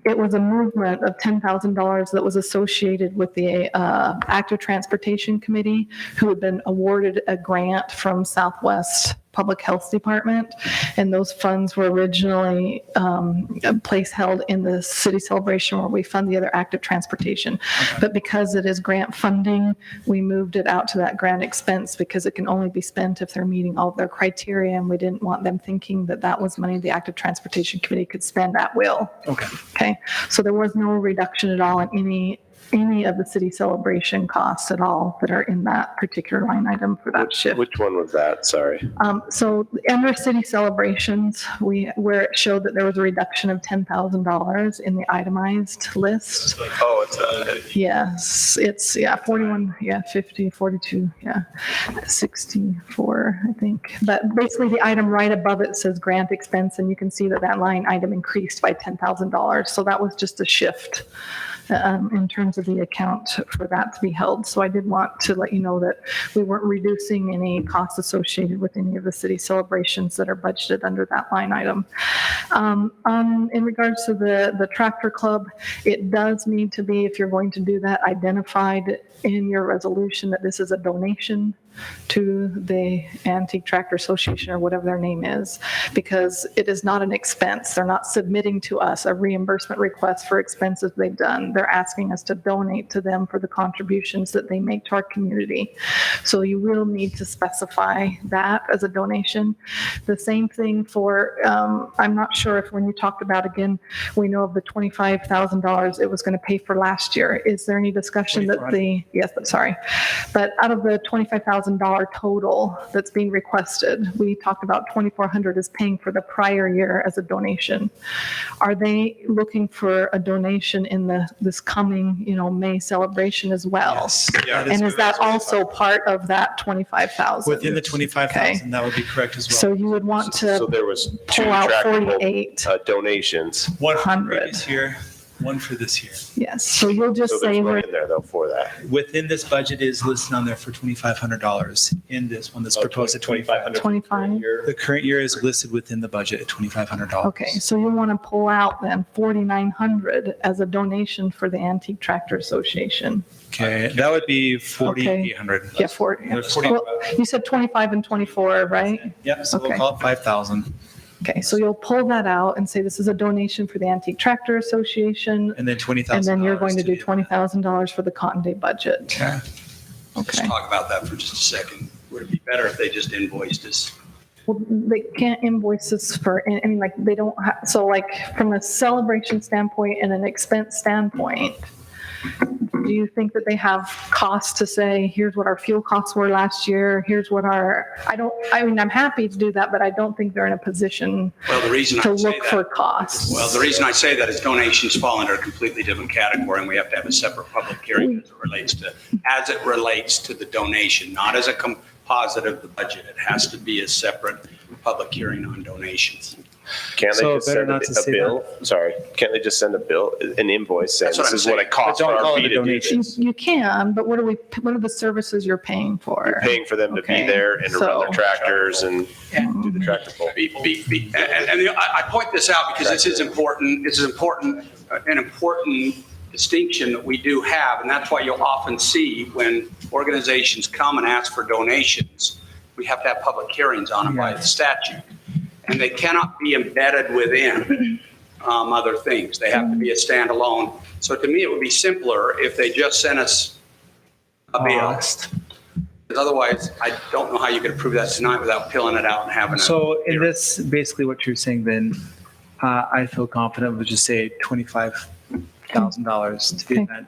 It was a movement of $10,000 that was associated with the Active Transportation Committee, who had been awarded a grant from Southwest Public Health Department, and those funds were originally held in the city celebration where we fund the other active transportation. Okay. But because it is grant funding, we moved it out to that grant expense because it can only be spent if they're meeting all of their criteria, and we didn't want them thinking that that was money the Active Transportation Committee could spend at will. Okay. Okay. So there was no reduction at all in any of the city celebration costs at all that are in that particular line item for that shift. Which one was that? Sorry. So under city celebrations, where it showed that there was a reduction of $10,000 in the itemized list. Oh, it's Yes, it's 41, 50, 42, 64, I think. But basically the item right above it says grant expense, and you can see that that line item increased by $10,000. So that was just a shift in terms of the account for that to be held. So I did want to let you know that we weren't reducing any costs associated with any of the city celebrations that are budgeted under that line item. In regards to the tractor club, it does need to be, if you're going to do that, identified in your resolution that this is a donation to the Antique Tractor Association or whatever their name is, because it is not an expense. They're not submitting to us a reimbursement request for expenses they've done. They're asking us to donate to them for the contributions that they make to our community. So you will need to specify that as a donation. The same thing for, I'm not sure if when you talked about, again, we know of the $25,000 it was going to pay for last year. Is there any discussion that but out of the $25,000 total that's being requested, we talked about $2,400 is paying for the prior year as a donation. Are they looking for a donation in this coming, May celebration as well? Yes. Yeah. And is that also part of that 25,000? Within the 25,000, that would be correct as well. So you would want So to there was two pull out tractable 48. donations. one for 100. previous year, one for this year. Yes, so you'll just So there's say money we're in there though for that. Within this budget is listed on there for $2,500 in this one that's proposed at $2,500. 25. The current year is listed within the budget at $2,500. Okay, so you want to pull out then 4,900 as a donation for the Antique Tractor Association. Okay, that would be 4,800. Yeah, 40. There's 40. Well, you said 25 and 24, right? Yep, so we'll Okay. call it 5,000. Okay, so you'll pull that out and say this is a donation for the Antique Tractor Association, And then $20,000. and then you're going to do the- $20,000 for the Cotton Day budget. Okay. Let's Okay. talk about that for just a second. Would it be better if they just invoiced us? Well, they can't invoice us for, I mean, like, they don't have, so like, from a celebration standpoint and an expense standpoint, do you think that they have costs to say, here's what our fuel costs were last year, here's what I'm happy to do that, but I don't think they're in a position Well, the reason to I say look for that, costs. well, the reason I say that is donations fall under a completely different category, and we have to have a separate public hearing as it relates to the donation, not as a composite of the budget. It has to be a separate public hearing on donations. Can't they So just better send not to a say bill? Sorry, can't they just send a bill, an invoice saying That's what this I'm is what it saying. costs But for don't call our it a fee to do donation. this? You can, but what are the services you're paying for? You're paying for them to be Okay, there and to run their so- tractors and do the tractor pull. I point this out because this is important. This is an important distinction that we do have, and that's why you'll often see when organizations come and ask for donations, we have to have public hearings on them by the statute. And they cannot be embedded within other things. They have to be a standalone. So to me, it would be simpler if they just sent us a bill. Because otherwise, I don't know how you could approve that tonight without pilling it out and having a. So in this, basically what you're saying then, I feel confident we'll just say $25,000 to the Okay. event.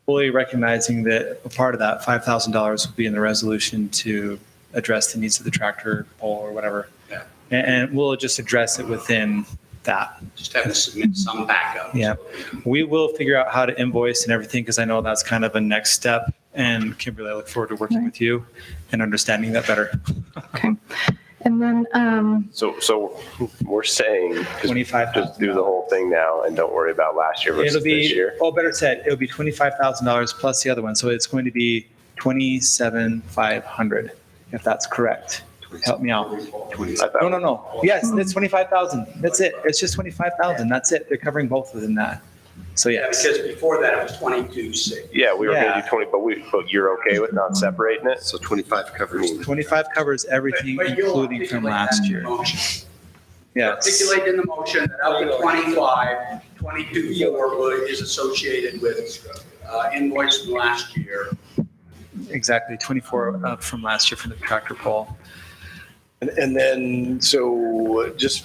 fully recognizing that a part of that $5,000 will be in the resolution to address the needs of the tractor pull or whatever. Yeah. And we'll just address it within that. Just have to submit some backup. Yeah. We will figure out how to invoice and everything, because I know that's kind of a next step. And Kimberly, I look forward to working with you and understanding that better. Okay. And then, So we're saying, just $25,000. do the whole thing now and don't worry about last year versus It'll be, this year. oh, better said, it'll be $25,000 plus the other one. So it's going to be $27,500, if that's correct. Help me out. I thought- No. Yes, it's 25,000. That's it. It's just 25,000. That's it. They're covering both within that. So Yeah, yes. because before that, it was 22,600. Yeah, we were gonna Yeah. do 20, but you're okay with not separating it? So 25 covers. 25 covers everything, But you'll including from articulate last that in year. the motion. Yes. Articulate in the motion that of the 25, 22,400 is associated with invoice from last year. Exactly. 24 up from last year from the tractor pull. And then, so just,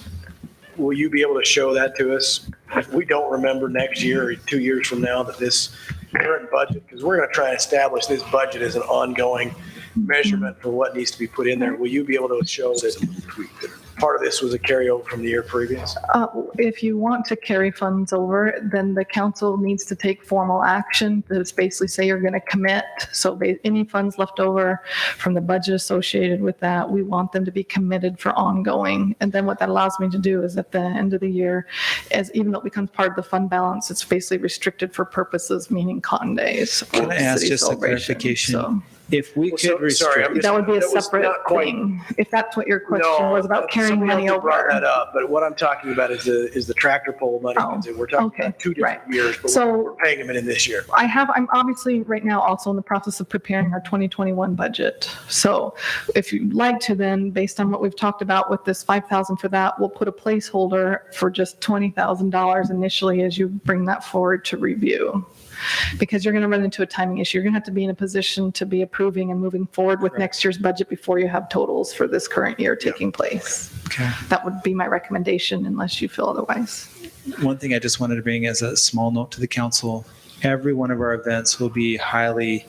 will you be able to show that to us? If we don't remember next year or 2 years from now that this current budget, because we're going to try and establish this budget as an ongoing measurement for what needs to be put in there. Will you be able to show that part of this was a carryover from the year previous? if you want to carry funds over, then the council needs to take formal action to basically say you're going to commit. So any funds left over from the budget associated with that, we want them to be committed for ongoing. And then what that allows me to do is at the end of the year, even though it becomes part of the fund balance, it's basically restricted for purposes, meaning cotton days. Can I ask city just a celebration. clarification? So If we Well, could sorry, I'm restrict, just- that would be a that was separate not quite- thing. If that's what your question was about carrying Somebody money else had brought that over. up, but what I'm talking about is the tractor pull money. Oh, We're talking okay, about 2 different right. years, but So- we're paying them in this year. I'm obviously right now also in the process of preparing our 2021 budget. So if you'd like to, then based on what we've talked about with this 5,000 for that, we'll put a placeholder for just $20,000 initially as you bring that forward to review. Because you're going to run into a timing issue. You're going to have to be in a position to be approving and moving forward with next year's budget before you have totals for this current year taking place. okay. That would be my recommendation unless you feel otherwise. One thing I just wanted to bring as a small note to the council, every one of our events will be highly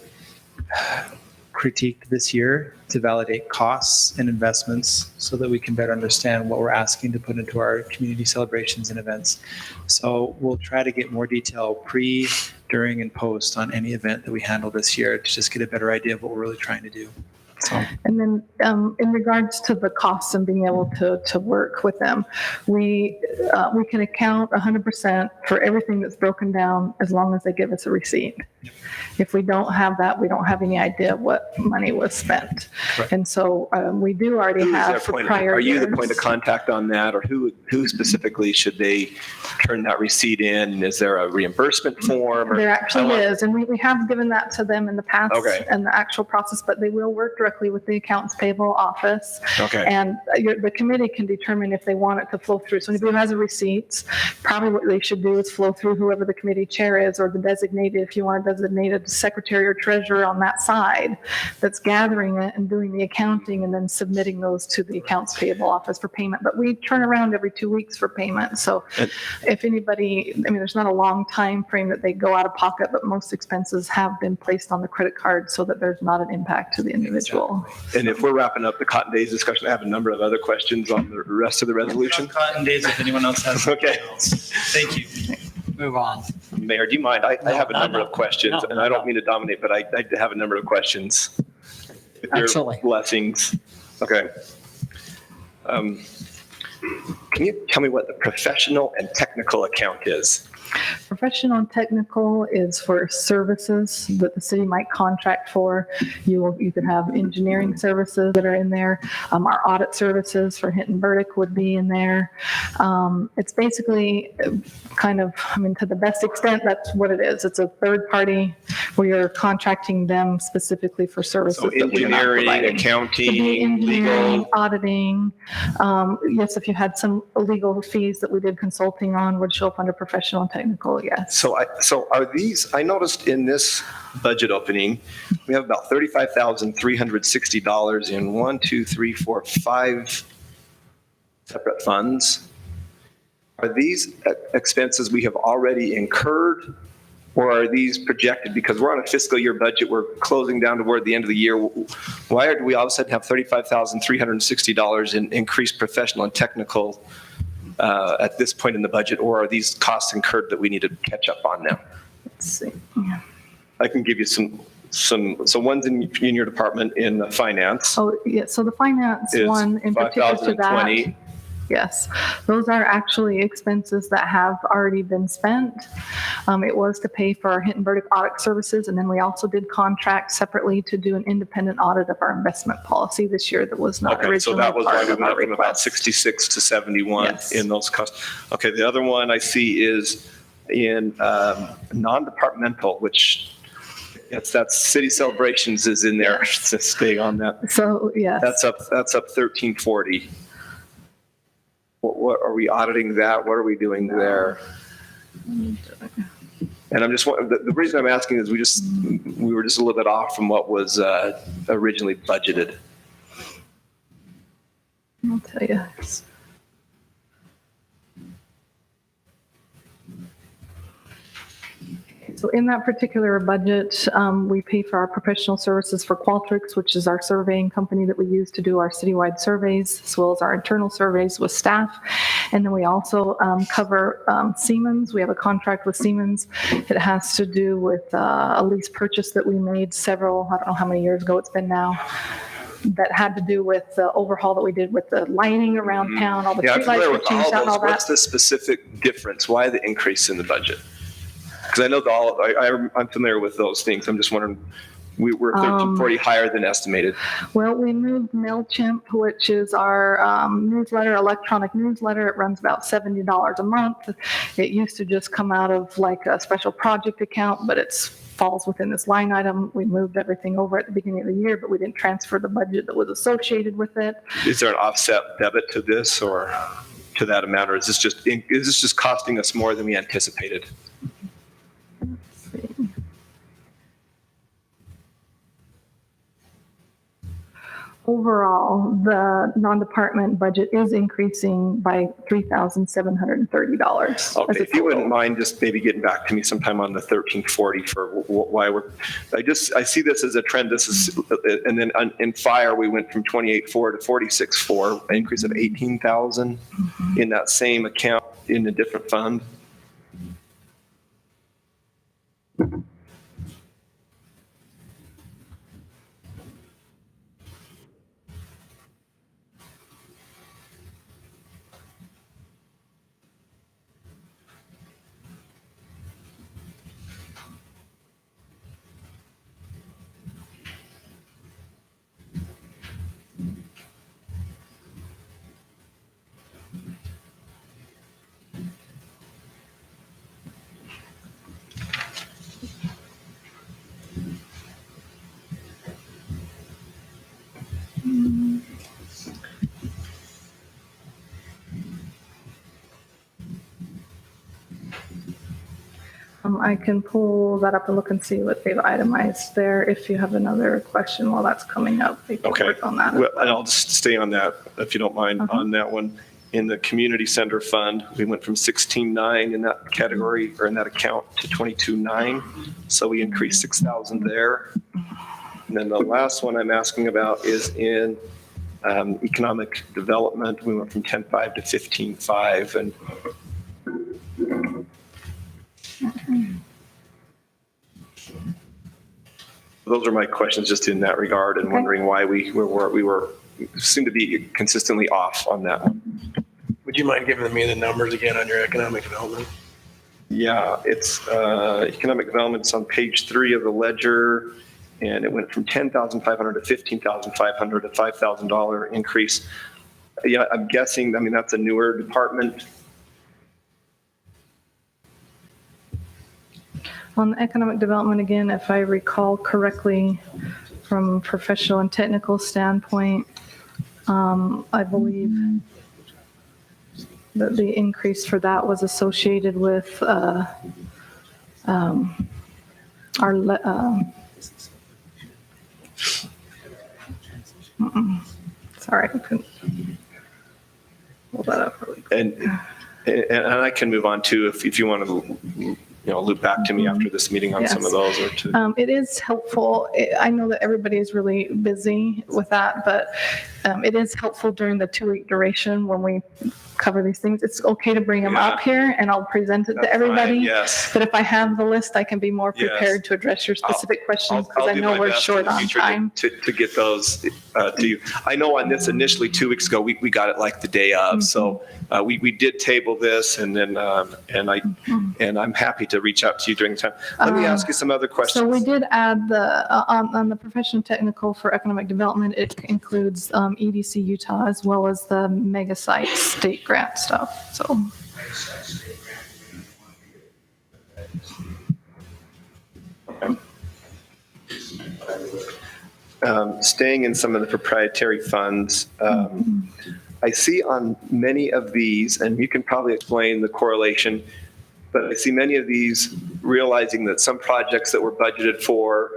critiqued this year to validate costs and investments so that we can better understand what we're asking to put into our community celebrations and events. So we'll try to get more detail pre, during, and post on any event that we handle this year to just get a better idea of what we're really trying to do. So And then in regards to the costs and being able to work with them, we can account 100% for everything that's broken down as long as they give us a receipt. If we don't have that, we don't have any idea what money was spent. Correct. And so we do already Who is have their for point of- prior Are you the years. point of contact on that, or who specifically should they turn that receipt in? Is there a reimbursement form? or- There actually I want- is, and we have given that to them in the past Okay. and the actual process, but they will work directly with the accounts payable office. Okay. And the committee can determine if they want it to flow through. So anybody who has a receipts, probably what they should do is flow through whoever the committee chair is or the designated, if you want to designate a secretary or treasurer on that side that's gathering it and doing the accounting and then submitting those to the accounts payable office for payment. But we turn around every 2 weeks for payment. So And- if anybody, I mean, there's not a long time frame that they go out of pocket, but most expenses have been placed on the credit card so that there's not an impact to the individual. And if we're wrapping up the Cotton Days discussion, I have a number of other questions on the rest of the resolution. Cotton Days, if anyone else has. Okay. Thank you. Move on. Mayor, do you mind? I have a No, number no. of questions, No, and I don't no. mean to dominate, but I have a number of questions. With your Absolutely. Blessings. Okay. Can you tell me what the professional and technical account is? Professional and technical is for services that the city might contract for. You could have engineering services that are in there. Our audit services for Hinton Burdick would be in there. It's basically kind of, I mean, to the best extent, that's what it is. It's a third party where you're contracting them specifically for services So that we're not engineering, providing. Could be accounting, engineering, legal. auditing. Yes, if you had some legal fees that we did consulting on would show up under professional and technical, yes. So are these, I noticed in this budget opening, we have about $35,360 in 5 separate funds. Are these expenses we have already incurred, Or are these projected, because we're on a fiscal year budget, we're closing down toward the end of the year. Why do we all of a sudden have $35,360 in increased professional and technical at this point in the budget? Or are these costs incurred that we need to catch up on now? Let's see. I can give you some ones in your department in finance. Oh, yeah, so the finance Is one in particular to that. 5,020. Yes, those are actually expenses that have already been spent. It was to pay for our Hinton Burdick audit services, and then we also did contract separately to do an independent audit of our investment policy this year that was not Okay, so originally that was why part we of our went from about request. 66 to 71 Yes. in those costs. Okay, the other one I see is in non-departmental, which that's city celebrations is in there. So stay on that. So, yes. That's up 1340. What are we auditing that? What are we doing there? And I'm just the reason I'm asking is we were just a little bit off from what was originally budgeted. I'll tell you. So in that particular budget, we pay for our professional services for Qualtrics, which is our surveying company that we use to do our citywide surveys, as well as our internal surveys with staff. And then we also cover Siemens. We have a contract with Siemens. It has to do with a lease purchase that we made I don't know how many years ago it's been now, that had to do with the overhaul that we did with the lighting around town, all the Yeah, I'm familiar streetlights were with all changed out and all those. What's that. the specific difference? Why the increase in the budget? Because I know I'm familiar with those things. I'm just wondering, we're 1340 higher than estimated. Well, we moved MailChimp, which is our electronic newsletter. It runs about $70 a month. It used to just come out of like a special project account, but it falls within this line item. We moved everything over at the beginning of the year, but we didn't transfer the budget that was associated with it. Is there an offset debit to this or to that amount, or is this just costing us more than we anticipated? Overall, the non-department budget is increasing by $3,730. Okay, if you wouldn't mind just maybe getting back to me sometime on the 1340 for why I see this as a trend. This is, and then in fire, we went from 28.4 to 46.4, an increase of 18,000 in that same account in a different fund. I can pull that up and look and see what they've itemized there. If you have another question while that's coming up, they can Okay. work on that. Well, and I'll just stay on that, if you don't mind, on that one. In the community center fund, we went from 16.9 in that category, or in that account, to 22.9. So we increased 6,000 there. And then the last one I'm asking about is in economic development. We went from 10.5 to 15.5, and those are my questions just in that regard, and wondering why we seem to be consistently off on that one. Would you mind giving me the numbers again on your economic development? Yeah, it's economic development's on page 3 of the ledger, and it went from 10,500 to 15,500, a $5,000 increase. Yeah, I'm guessing, that's a newer department. On the economic development, again, if I recall correctly, from professional and technical standpoint, I believe that the increase for that was associated with sorry, I couldn't pull that up really quick. And I can move on too, if you want to loop back to me after this meeting on some of those or to. It is helpful. I know that everybody is really busy with that, but it is helpful during the 2-week duration when we cover these things. It's okay to bring them up here and I'll present it to everybody. Yes. But if I have the list, I can be more Yes. prepared to address your specific questions I'll because I do know my we're best short in the on future time. To get those to you. I know on this initially 2 weeks ago, we got it like the day of. So we did table this and then, and I'm happy to reach out to you during the time. Let me ask you some other questions. So we did add on the professional technical for economic development, it includes EDC Utah as well as the mega site state grant stuff, so. Staying in some of the proprietary funds, I see on many of these, and you can probably explain the correlation, but I see many of these realizing that some projects that were budgeted for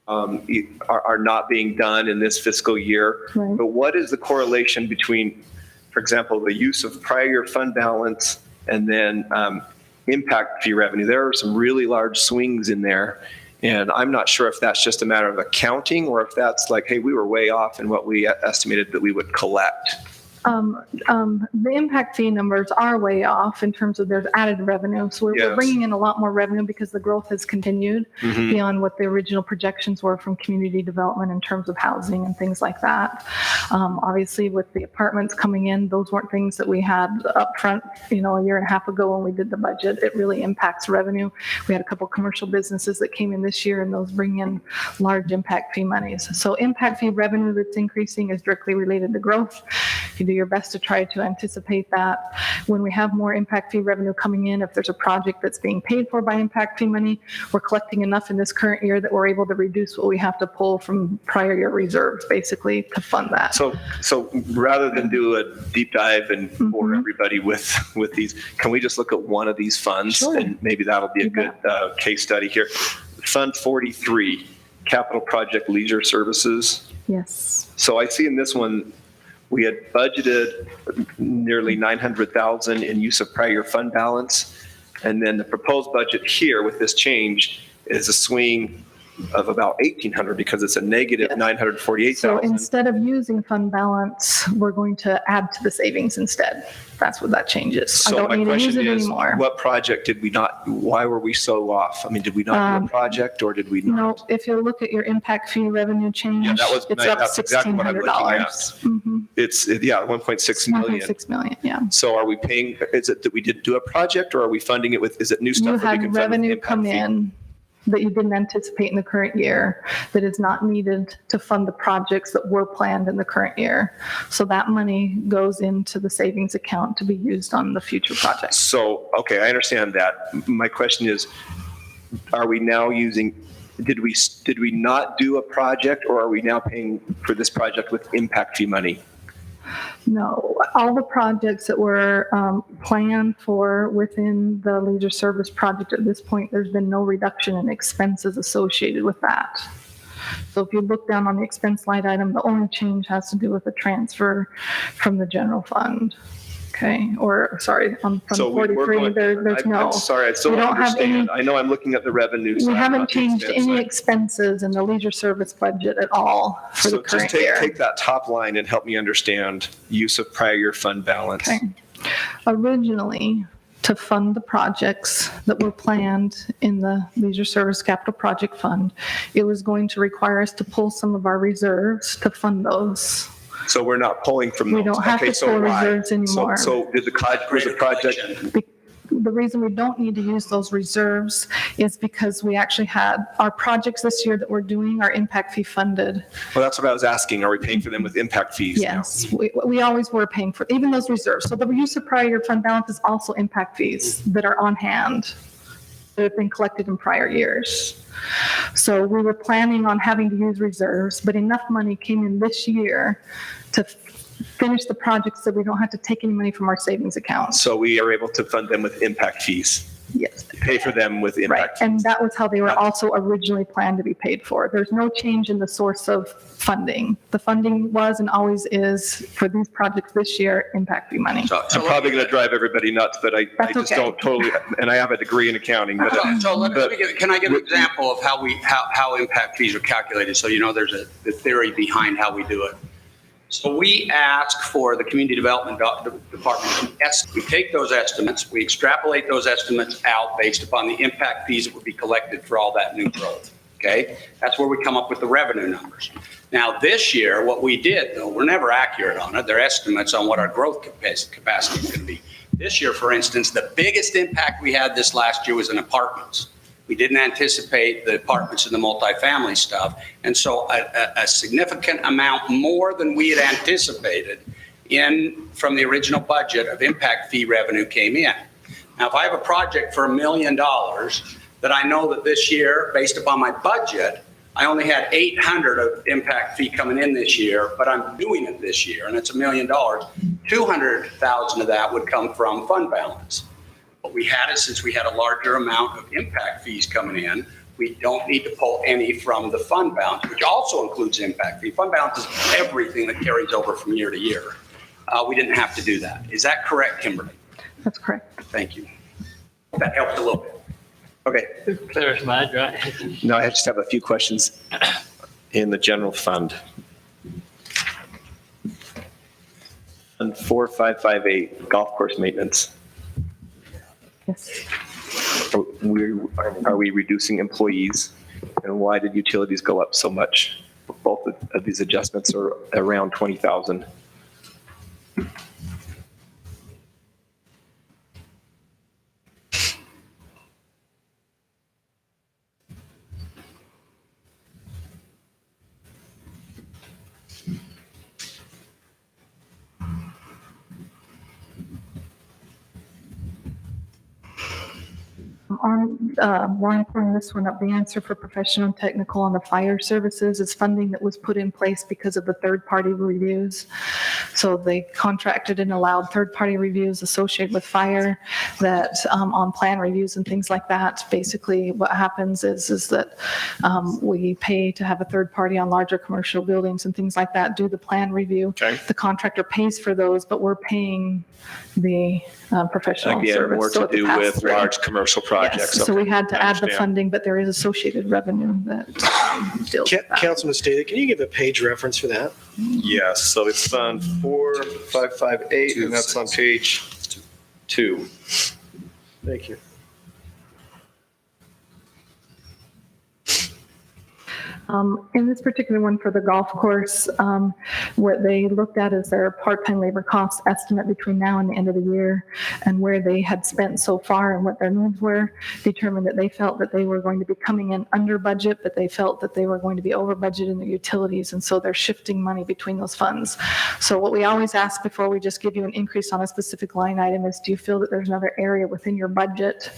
are not being done in this fiscal year. Right. But what is the correlation between, for example, the use of prior year fund balance and then impact fee revenue? There are some really large swings in there. And I'm not sure if that's just a matter of accounting or if that's like, hey, we were way off in what we estimated that we would collect. The impact fee numbers are way off in terms of there's added revenue. So we're Yes. bringing in a lot more revenue because the growth has continued Mhm. beyond what the original projections were from community development in terms of housing and things like that. Obviously, with the apartments coming in, those weren't things that we had up front, a year and a half ago when we did the budget. It really impacts revenue. We had a couple commercial businesses that came in this year and those bring in large impact fee monies. So impact fee revenue that's increasing is directly related to growth. You do your best to try to anticipate that. When we have more impact fee revenue coming in, if there's a project that's being paid for by impact fee money, we're collecting enough in this current year that we're able to reduce what we have to pull from prior year reserves, basically, to fund that. So rather than do a deep dive and bore everybody with these, can we just look at one of these funds? Sure. And maybe that'll be a You good bet. case study here. Fund 43, Capital Project Leisure Services. Yes. So I see in this one, we had budgeted nearly 900,000 in use of prior year fund balance. And then the proposed budget here with this change is a swing of about 1,800 because it's a negative Yes. 948,000. So instead of using fund balance, we're going to add to the savings instead. That's what that changes. I So don't my need to use question it is, anymore. what project did we not, why were we so off? I mean, did we not do a project or did we No, not? if you look at your impact fee revenue change, Yeah, that was- it's up that's exactly what I'm looking at. $1,600. Mhm. It's, yeah, 1.6 million. 1.6 million, yeah. So are we paying, is it that we didn't do a project or are we funding it with, is it new You stuff? that we had can fund with revenue impact come fee? in that you didn't anticipate in the current year that is not needed to fund the projects that were planned in the current year. So that money goes into the savings account to be used on the future projects. So, okay, I understand that. My question is, are we now using, did we not do a project or are we now paying for this project with impact fee money? No, all the projects that were planned for within the leisure service project at this point, there's been no reduction in expenses associated with that. So if you look down on the expense line item, the only change has to do with the transfer from the general fund. Okay, or sorry, on So Fund we're 43, going, there's no. I'm sorry, I still We don't don't have any- understand. I know I'm looking at the revenue We side, haven't not the changed expense any side. expenses in the leisure service budget at all for the So just current year. take that top line and help me understand use of prior year fund balance. Okay. Originally, to fund the projects that were planned in the Leisure Service Capital Project Fund, it was going to require us to pull some of our reserves to fund those. So we're not pulling from those. We don't have Okay, to so pull why? reserves anymore. So did the project, The reason we don't need to use those reserves is because we actually had, our projects this year that we're doing are impact fee funded. well, that's what I was asking. Are we paying for them with impact fees now? Yes, we always were paying for, even those reserves. So the use of prior year fund balance is also impact fees that are on hand, that have been collected in prior years. So we were planning on having to use reserves, but enough money came in this year to finish the projects so we don't have to take any money from our savings accounts. So we are able to fund them with impact fees. Yes. Pay for them with Right, impact. and that was how they were also originally planned to be paid for. There's no change in the source of funding. The funding was and always is for these projects this year, impact fee money. I'm probably going to drive everybody nuts, but I That's just okay. don't totally, and I have a degree in accounting, but So let me can I give an example of how impact fees are calculated? So you know there's the theory behind how we do it. So we ask for the community development department we take those estimates, we extrapolate those estimates out based upon the impact fees that would be collected for all that new growth. Okay, that's where we come up with the revenue numbers. Now this year, what we did though, we're never accurate on it. They're estimates on what our growth capacity is going to be. This year, for instance, the biggest impact we had this last year was in apartments. We didn't anticipate the apartments and the multifamily stuff. And so a significant amount more than we had anticipated from the original budget of impact fee revenue came in. Now, if I have a project for $1 million that I know that this year, based upon my budget, I only had 800 of impact fee coming in this year, but I'm doing it this year and it's $1 million, 200,000 of that would come from fund balance. But we had it since we had a larger amount of impact fees coming in. We don't need to pull any from the fund balance, which also includes impact fee. Fund balance is everything that carries over from year to year. We didn't have to do that. Is that correct, Kimberly? That's correct. Thank you. That helped a little bit. okay. Clear as mud, right? No, I just have a few questions in the general fund. Fund 4558, golf course maintenance. Yes. Are we reducing employees? And why did utilities go up so much? Both of these adjustments are around 20,000. Warren pulling this one up, the answer for professional and technical on the fire services is funding that was put in place because of the third-party reviews. So they contracted and allowed third-party reviews associated with fire that on plan reviews and things like that. Basically, what happens is that we pay to have a third party on larger commercial buildings and things like that do the plan review. Okay. The contractor pays for those, but we're paying the professional Again, service. more So to it's a do with pass-through. large commercial projects. Yes, so we had to I add the understand. funding, but there is associated revenue that deals with that. Councilman Staley, can you give a page reference for that? Yes, so it's Fund 4558, and that's on page 2. Thank you. In this particular one for the golf course, what they looked at is their part-time labor cost estimate between now and the end of the year and where they had spent so far and what their needs were, determined that they felt that they were going to be coming in under budget, but they felt that they were going to be over budget in their utilities. And so they're shifting money between those funds. So what we always ask before we just give you an increase on a specific line item is, do you feel that there's another area within your budget?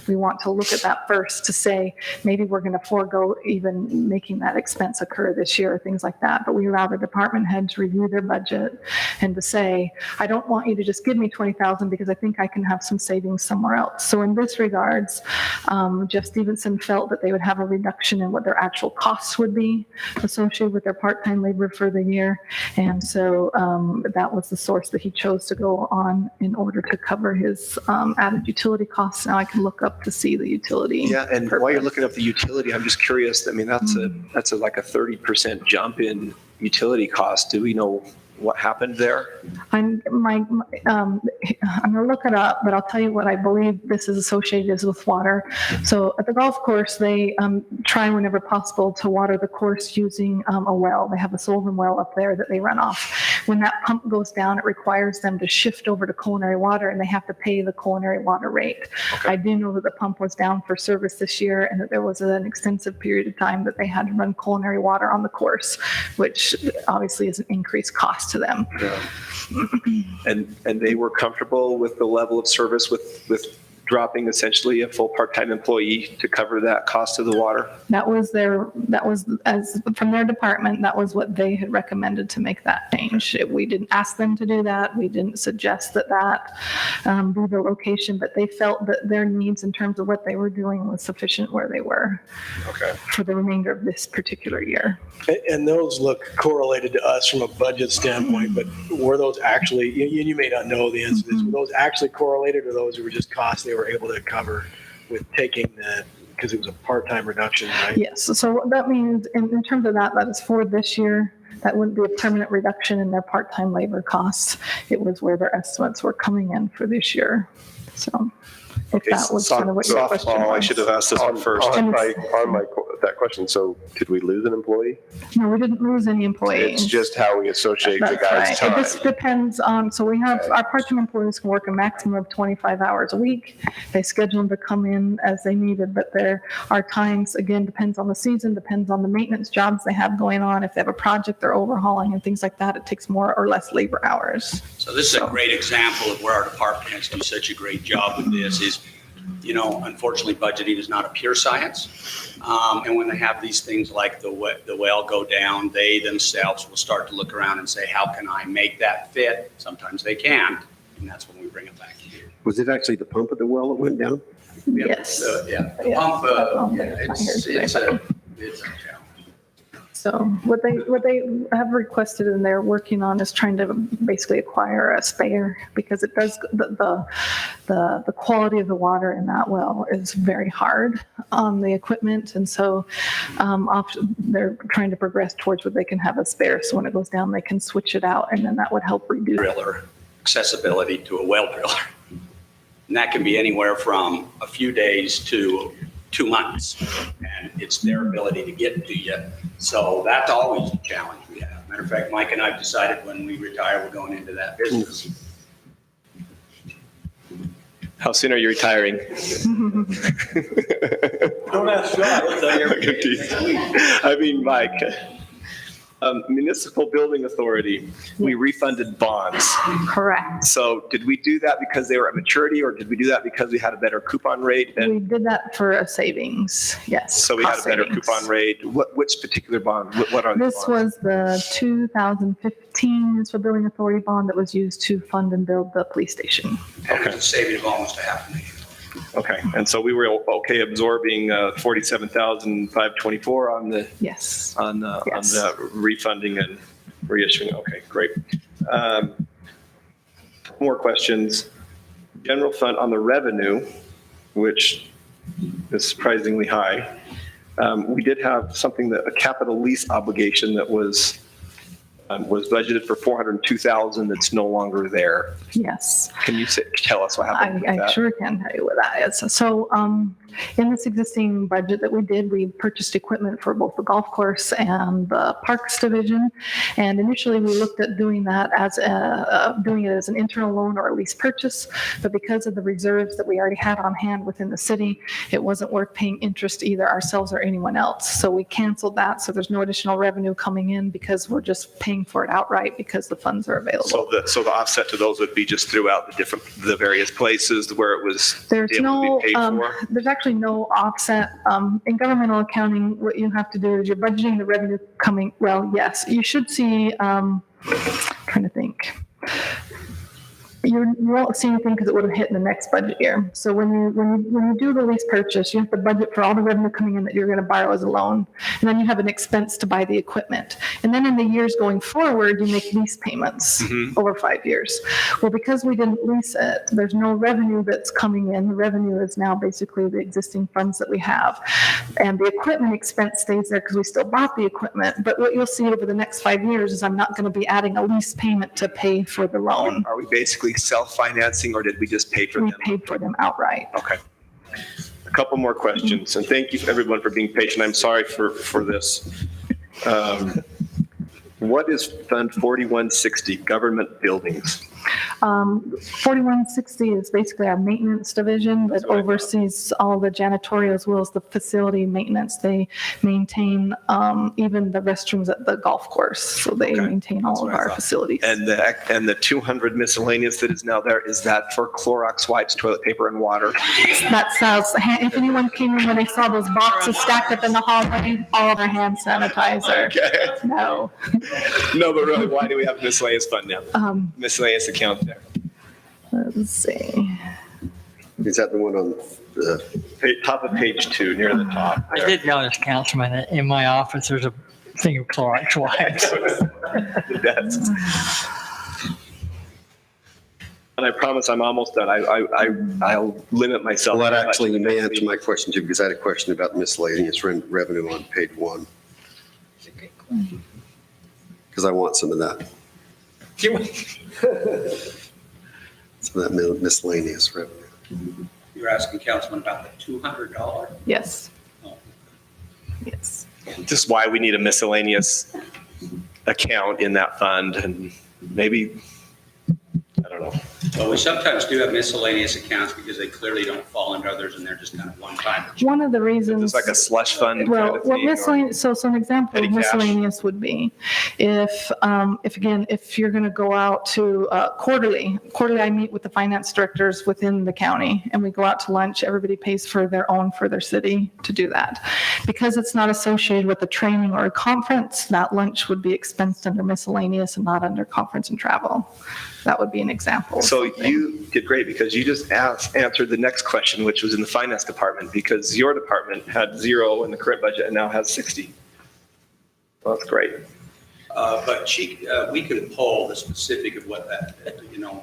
We want to look at that first to say, maybe we're going to forego even making that expense occur this year or things like that. But we allow the department head to review their budget and to say, I don't want you to just give me 20,000 because I think I can have some savings somewhere else. So in this regards, Jeff Stevenson felt that they would have a reduction in what their actual costs would be associated with their part-time labor for the year. And so that was the source that he chose to go on in order to cover his added utility costs. Now I can look up to see the utility. Yeah, and purpose. while you're looking up the utility, I'm just curious, I mean, that's like a 30% jump in utility costs. Do we know what happened there? I'm going to look it up, but I'll tell you what I believe this is associated is with water. So at the golf course, they try whenever possible to water the course using a well. They have a Sullivan well up there that they run off. When that pump goes down, it requires them to shift over to culinary water, and they have to pay the culinary water rate. Okay. I do know that the pump was down for service this year, and that there was an extensive period of time that they had to run culinary water on the course, which obviously is an increased cost to them. And they were comfortable with the level of service with dropping essentially a full part-time employee to cover that cost of the water? That was as from their department, that was what they had recommended to make that change. We didn't ask them to do that. We didn't suggest that be the location, but they felt that their needs in terms of what they were doing was sufficient where they were Okay. for the remainder of this particular year. And those look correlated to us from a budget standpoint, but were those actually, you may not know the answer to this, were those actually correlated, or those were just costs they were able to cover with taking because it was a part-time reduction, right? Yes, so that means in terms of that is for this year. That wouldn't be a permanent reduction in their part-time labor costs. It was where their estimates were coming in for this year. So if Okay, that was kind of what your question softball, I was. should have asked this one first. That question, so did we lose an employee? No, we didn't lose any employees. It's just how we associate the That's guy's right. time. It just depends on, so we have, our part-time employees can work a maximum of 25 hours a week. They schedule them to come in as they needed, but there are times, again, depends on the season, depends on the maintenance jobs they have going on. If they have a project they're overhauling and things like that, it takes more or less labor hours. So this is a great example of where our department heads do such a great job with this is, unfortunately, budgeting is not a pure science. And when they have these things like the well go down, they themselves will start to look around and say, how can I make that fit? Sometimes they can, and that's when we bring it back here. Was it actually the pump at the well that went down? Yes. Yeah. The Yeah. pump, It's it's a challenge. So what they have requested and they're working on is trying to basically acquire a spare, because it does, the quality of the water in that well is very hard on the equipment. And so they're trying to progress towards where they can have a spare. So when it goes down, they can switch it out, and then that would help reduce. Driller, accessibility to a well driller. And that can be anywhere from a few days to 2 months. And it's their ability to get to you. So that's always a challenge we have. Matter of fact, Mike and I have decided when we retire, we're going into that business. How soon are you retiring? Don't ask John. I mean, Mike, Municipal Building Authority, we refunded bonds. Correct. So did we do that because they were at maturity, or did we do that because we had a better coupon rate? We did that for a savings, yes. So we had a cost better savings. coupon rate. Which particular bond? What are these This bonds? was the 2015 Municipal Building Authority bond that was used to fund and build the police station. And it was a saving of almost $500,000. Okay, and so we were okay absorbing 47,524 on the Yes. on the Yes. refunding and reissuing. Okay, great. More questions. General fund on the revenue, which is surprisingly high. We did have something a capital lease obligation that was budgeted for 402,000 that's no longer there. Yes. Can you tell us what happened with I that? sure can tell you what that is. So in this existing budget that we did, we purchased equipment for both the golf course and the parks division. And initially we looked at doing that as doing it as an internal loan or a lease purchase. But because of the reserves that we already had on hand within the city, it wasn't worth paying interest to either ourselves or anyone else. So we canceled that. So there's no additional revenue coming in because we're just paying for it outright because the funds are available. So the offset to those would be just throughout the various places where it was There's able to be paid for? there's actually no offset. In governmental accounting, what you have to do is you're budgeting the revenue coming, well, yes, you should see, trying to think. You won't see anything because it would have hit in the next budget year. So when you do the lease purchase, you have to budget for all the revenue coming in that you're going to borrow as a loan, and then you have an expense to buy the equipment. And then in the years going forward, you make lease payments over 5 years. Well, because we didn't lease it, there's no revenue that's coming in. The revenue is now basically the existing funds that we have, and the equipment expense stays there because we still bought the equipment. But what you'll see over the next 5 years is I'm not going to be adding a lease payment to pay for the loan. Are we basically self-financing, or did we just pay for We them? paid for them outright. Okay. A couple more questions, and thank you everyone for being patient. I'm sorry for this. What is Fund 4160, government buildings? 4160 is basically our maintenance division that oversees all the janitorial as well as the facility maintenance. They maintain even the restrooms at the golf course, so they maintain all of our facilities. And the 200 miscellaneous that is now there, is that for Clorox wipes, toilet paper, and water? That sounds, if anyone came in when they saw those boxes stacked up in the hallway, all of our hand sanitizer. Okay. No. No, but really, why do we have a miscellaneous fund now? Miscellaneous account there. Let's see. Is that the one on the, Top of page 2, near the top. I did notice, Councilman, that in my office, there's a thing of Clorox wipes. That's- And I promise I'm almost done. I'll limit myself. well, that actually, you may answer my question too, because I had a question about miscellaneous revenue on page 1. Because I want some of that, some of that miscellaneous revenue. You're asking Councilman about the $200? Yes. Oh. Yes. Just why we need a miscellaneous account in that fund, and maybe, I don't know. Well, we sometimes do have miscellaneous accounts because they clearly don't fall into others and they're just kind of one-time. One of the reasons. It's like a slush fund kind Well, of what thing, or- miscellaneous, so an example Petty of cash. miscellaneous would be if you're going to go out to quarterly I meet with the finance directors within the county and we go out to lunch, everybody pays for their city to do that. Because it's not associated with a training or a conference, that lunch would be expensed under miscellaneous and not under conference and travel. That would be an example. So you did great because you just answered the next question, which was in the finance department, because your department had 0 in the current budget and now has 60. Well, that's great. But we can pull the specific of what that,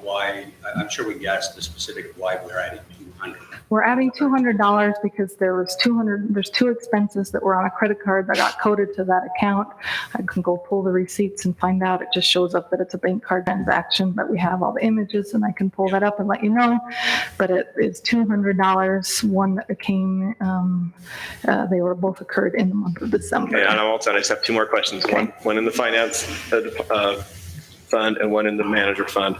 why, I'm sure we guessed the specific of why we're adding 200. We're adding $200 because there's 2 expenses that were on a credit card that got coded to that account. I can go pull the receipts and find out. It just shows up that it's a bank card transaction, but we have all the images and I can pull that up and let you know. But it is $200. One that came, they were both occurred in the month of December. Okay, and I'm also, I just have 2 more questions. One in the finance fund and one in the manager fund.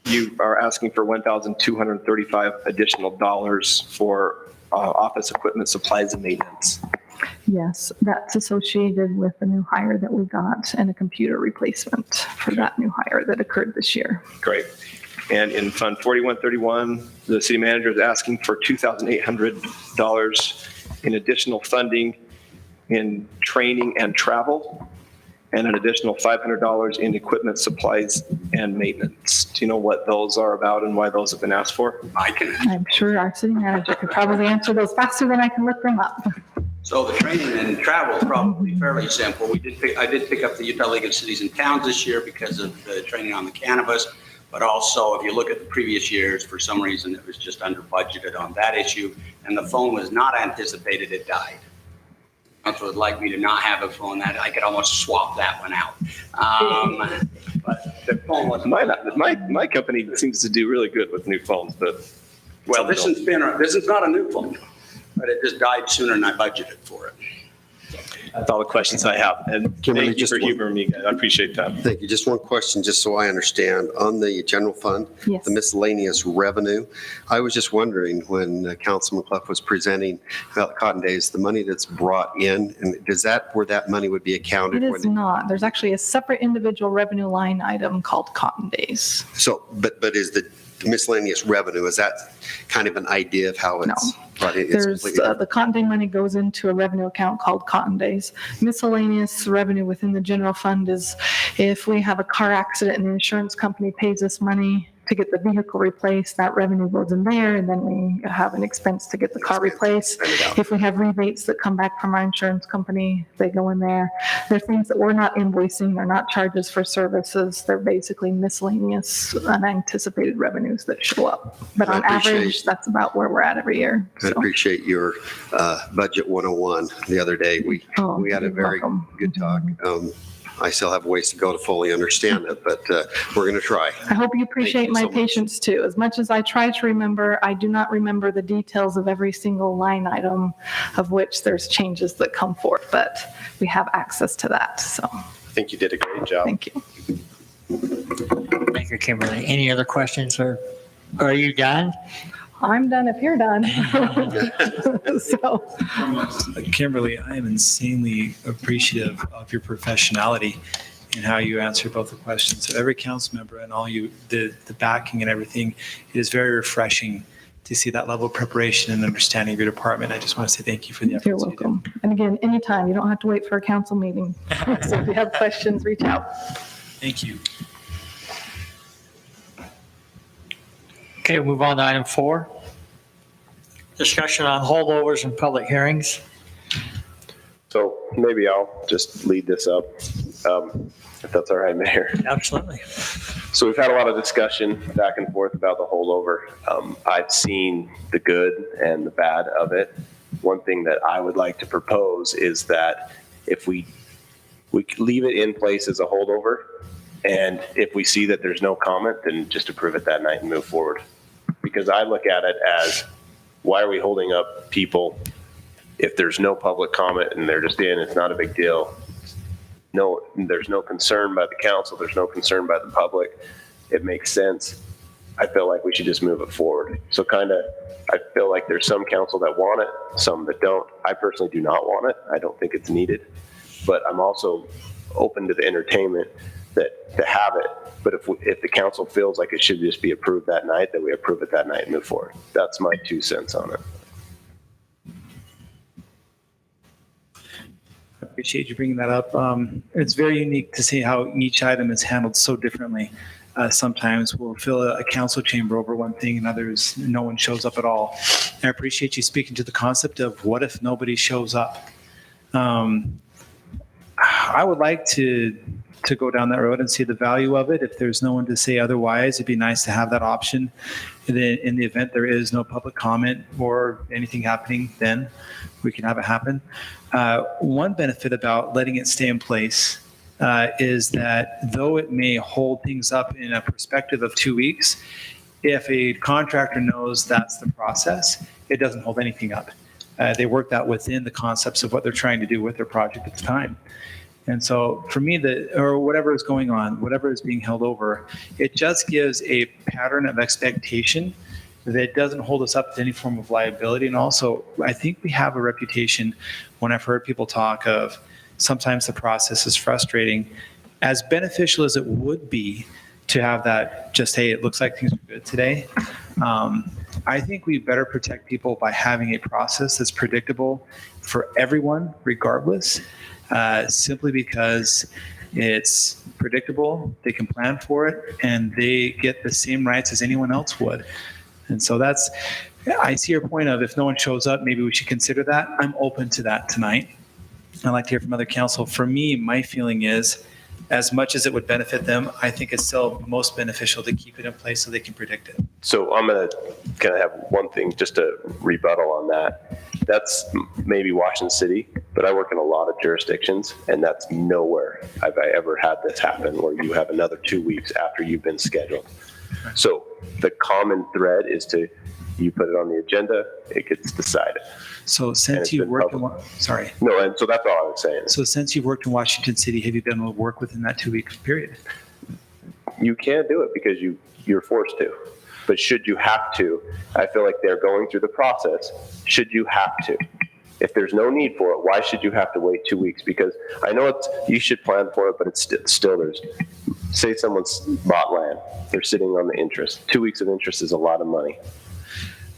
You are asking for $1,235 additional dollars for office equipment, supplies, and maintenance. Yes, that's associated with the new hire that we got and a computer replacement for that new hire that occurred this year. Great. And in Fund 4131, the city manager is asking for $2,800 in additional funding in training and travel, and an additional $500 in equipment, supplies, and maintenance. Do you know what those are about and why those have been asked for? I'm sure our city manager could probably answer those faster than I can look them up. So the training and travel is probably fairly simple. I did pick up the Utah League of Cities and Towns this year because of the training on the cannabis. But also, if you look at the previous years, for some reason, it was just under budgeted on that issue. And the phone was not anticipated, it died. Council would like me to not have a phone that I could almost swap that one out. But the phone was My company seems to do really good with new phones, but. well. This is not a new phone, but it just died sooner than I budgeted for it. That's all the questions I have. And Kimberly, thank you just for one- humoring me, guys. I appreciate that. Thank you. Just one question, just so I understand. On the general fund, Yes. the miscellaneous revenue, I was just wondering when Councilman Clough was presenting about Cotton Days, the money that's brought in, and where that money would be accounted? It for? is not. There's actually a separate individual revenue line item called Cotton Days. So, but is the miscellaneous revenue, is that kind of an idea of how it's brought in? It's There's completely- the Cotton Day money goes into a revenue account called Cotton Days. Miscellaneous revenue within the general fund is if we have a car accident and the insurance company pays us money to get the vehicle replaced, that revenue goes in there, and then we have an expense to get the car replaced. If we have rebates that come back from our insurance company, they go in there. They're things that we're not invoicing, they're not charges for services, they're basically miscellaneous unanticipated revenues that show up. But I on appreciate- average, that's about where we're at every year. I So, appreciate your budget 101 the other day. We had a you're very welcome. good talk. I still have ways to go to fully understand it, but we're going to try. I hope you appreciate you my so much. patience too. As much as I try to remember, I do not remember the details of every single line item of which there's changes that come forth, but we have access to that. So, I think you did a great job. thank you. Make you, Kimberly. Any other questions, or are you done? I'm done if you're done. So, Kimberly, I am insanely appreciative of your professionality and how you answer both the questions. So every council member and all the backing and everything, it is very refreshing to see that level of preparation and understanding of your department. I just want to say thank you for the efforts. you're you do. welcome. And again, anytime, you don't have to wait for a council meeting. So if you have questions, reach out. Thank you. Okay, we'll move on to item 4. Discussion on holdovers and public hearings. So maybe I'll just lead this up, if that's all right, Mayor. Absolutely. So we've had a lot of discussion back and forth about the holdover. I've seen the good and the bad of it. One thing that I would like to propose is that if we leave it in place as a holdover, and if we see that there's no comment, then just approve it that night and move forward. Because I look at it as, why are we holding up people if there's no public comment and they're just in, it's not a big deal. No, there's no concern by the council. There's no concern by the public. It makes sense. I feel like we should just move it forward. So I feel like there's some council that want it, some that don't. I personally do not want it. I don't think it's needed, but I'm also open to the entertainment to have it. But if the council feels like it should just be approved that night, then we approve it that night and move forward. That's my 2 cents on it. I appreciate you bringing that up. It's very unique to see how each item is handled so differently. Sometimes we'll fill a council chamber over one thing and others, no one shows up at all. And I appreciate you speaking to the concept of what if nobody shows up. I would like to go down that road and see the value of it. If there's no one to say otherwise, it'd be nice to have that option. And then in the event there is no public comment or anything happening, then we can have it happen. One benefit about letting it stay in place is that though it may hold things up in a perspective of 2 weeks, if a contractor knows that's the process, it doesn't hold anything up. They work that within the concepts of what they're trying to do with their project at the time. And so for me, or whatever is going on, whatever is being held over, it just gives a pattern of expectation that doesn't hold us up to any form of liability. And also, I think we have a reputation, when I've heard people talk of sometimes the process is frustrating, as beneficial as it would be to have that just, hey, it looks like things are good today. I think we better protect people by having a process that's predictable for everyone, regardless. Simply because it's predictable, they can plan for it, and they get the same rights as anyone else would. And so I see your point of if no one shows up, maybe we should consider that. I'm open to that tonight. I'd like to hear from other council. For me, my feeling is, as much as it would benefit them, I think it's still most beneficial to keep it in place so they can predict it. So I'm going to kind of have one thing just to rebuttal on that. That's maybe Washington City, but I work in a lot of jurisdictions, and that's nowhere have I ever had this happen where you have another 2 weeks after you've been scheduled. So the common thread is you put it on the agenda, it gets decided. So since you've worked and so that's all I was saying. So since you've worked in Washington City, have you been able to work within that 2 week period? You can't do it because you're forced to. But should you have to, I feel like they're going through the process. Should you have to? If there's no need for it, why should you have to wait 2 weeks? Because I know you should plan for it, but it's still say someone's bought land, they're sitting on the interest. 2 weeks of interest is a lot of money.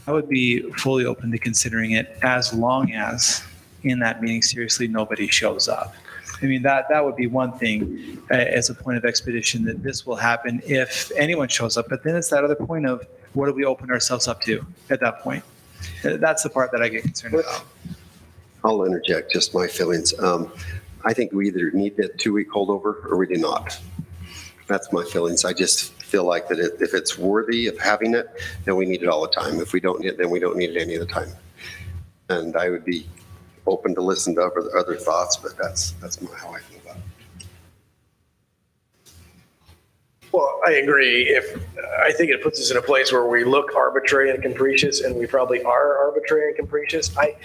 I would be fully open to considering it as long as in that meeting, seriously, nobody shows up. I mean, that would be one thing as a point of expedition, that this will happen if anyone shows up. But then it's that other point of what do we open ourselves up to at that point? That's the part that I get concerned about. I'll interject just my feelings. I think we either need that 2 week holdover or we do not. That's my feelings. I just feel like that if it's worthy of having it, then we need it all the time. If we don't need it, then we don't need it any of the time. And I would be open to listen to other thoughts, but that's how I feel about it. Well, I agree. I think it puts us in a place where we look arbitrary and capricious, and we probably are arbitrary and capricious. I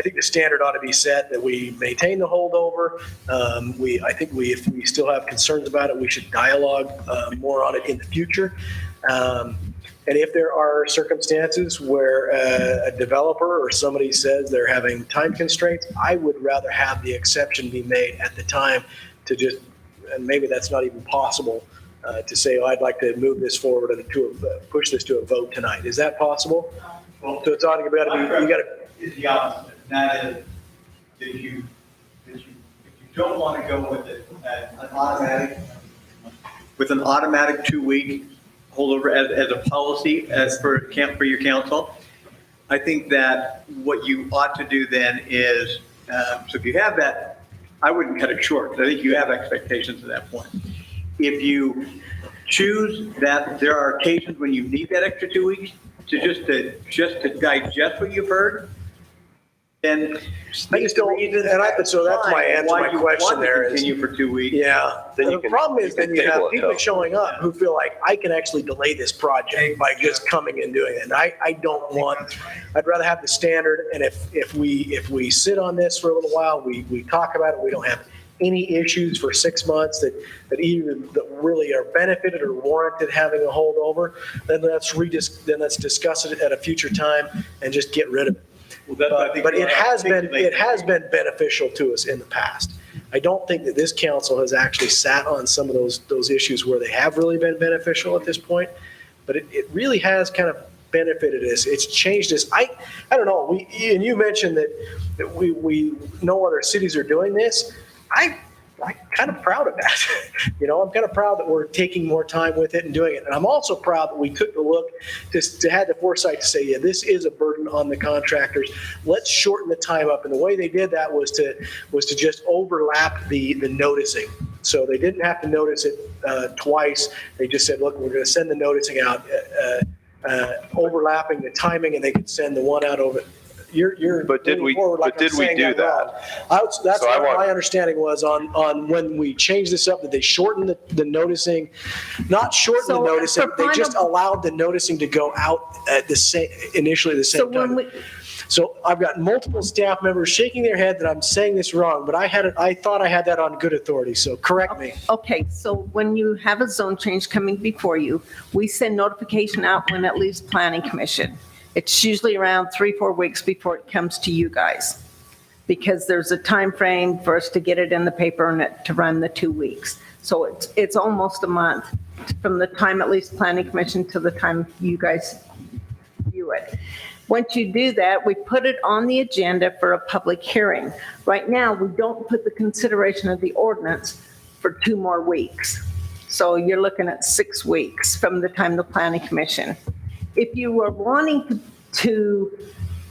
think the standard ought to be set that we maintain the holdover. I think if we still have concerns about it, we should dialogue more on it in the future. And if there are circumstances where a developer or somebody says they're having time constraints, I would rather have the exception be made at the time to just, and maybe that's not even possible, to say, oh, I'd like to move this forward and push this to a vote tonight. Is that possible? So it's ought to be, you got to. It's the opposite. That is, if you don't want to go with it, with an automatic 2-week holdover as a policy, as for your council, I think that what you ought to do then is, so if you have that, I wouldn't cut it short, because I think you have expectations at that point. If you choose that there are occasions when you need that extra 2 weeks to just to digest what you've heard, then I just don't, so that's my answer, my question there is. Continue for 2 weeks. Yeah, Then you the can- problem is you can then you have table it, people though. showing up who feel like I can actually delay this project by just coming and doing it. And I don't want, I'd rather have the standard, and if we sit on this for a little while, we talk about it, we don't have any issues for 6 months that really are benefited or warranted having a holdover, then let's discuss it at a future time and just get rid of it. Well, that's what I think But it has been articulate. beneficial to us in the past. I don't think that this council has actually sat on some of those issues where they have really been beneficial at this point, but it really has kind of benefited us. It's changed us. I don't know. And you mentioned that we no other cities are doing this. I'm kind of proud of that. I'm kind of proud that we're taking more time with it and doing it. And I'm also proud that we took the look to have the foresight to say, yeah, this is a burden on the contractors. Let's shorten the time up. And the way they did that was to just overlap the noticing. So they didn't have to notice it twice. They just said, look, we're going to send the noticing out, overlapping the timing, and they could send the one out over. But did we do that? That's So I what want- my understanding was on when we changed this up, that they shortened the noticing, not shorten the So, noticing, for they just final- allowed the noticing to go out at initially the So same when time. we, So I've got multiple staff members shaking their head that I'm saying this wrong, but I thought I had that on good authority, so correct me. okay, so when you have a zone change coming before you, we send notification out when it leaves planning commission. It's usually around 3-4 weeks before it comes to you guys, because there's a time frame for us to get it in the paper and to run the 2 weeks. So it's almost a month from the time it leaves planning commission to the time you guys view it. Once you do that, we put it on the agenda for a public hearing. Right now, we don't put the consideration of the ordinance for 2 more weeks. So you're looking at 6 weeks from the time the planning commission. If you were wanting to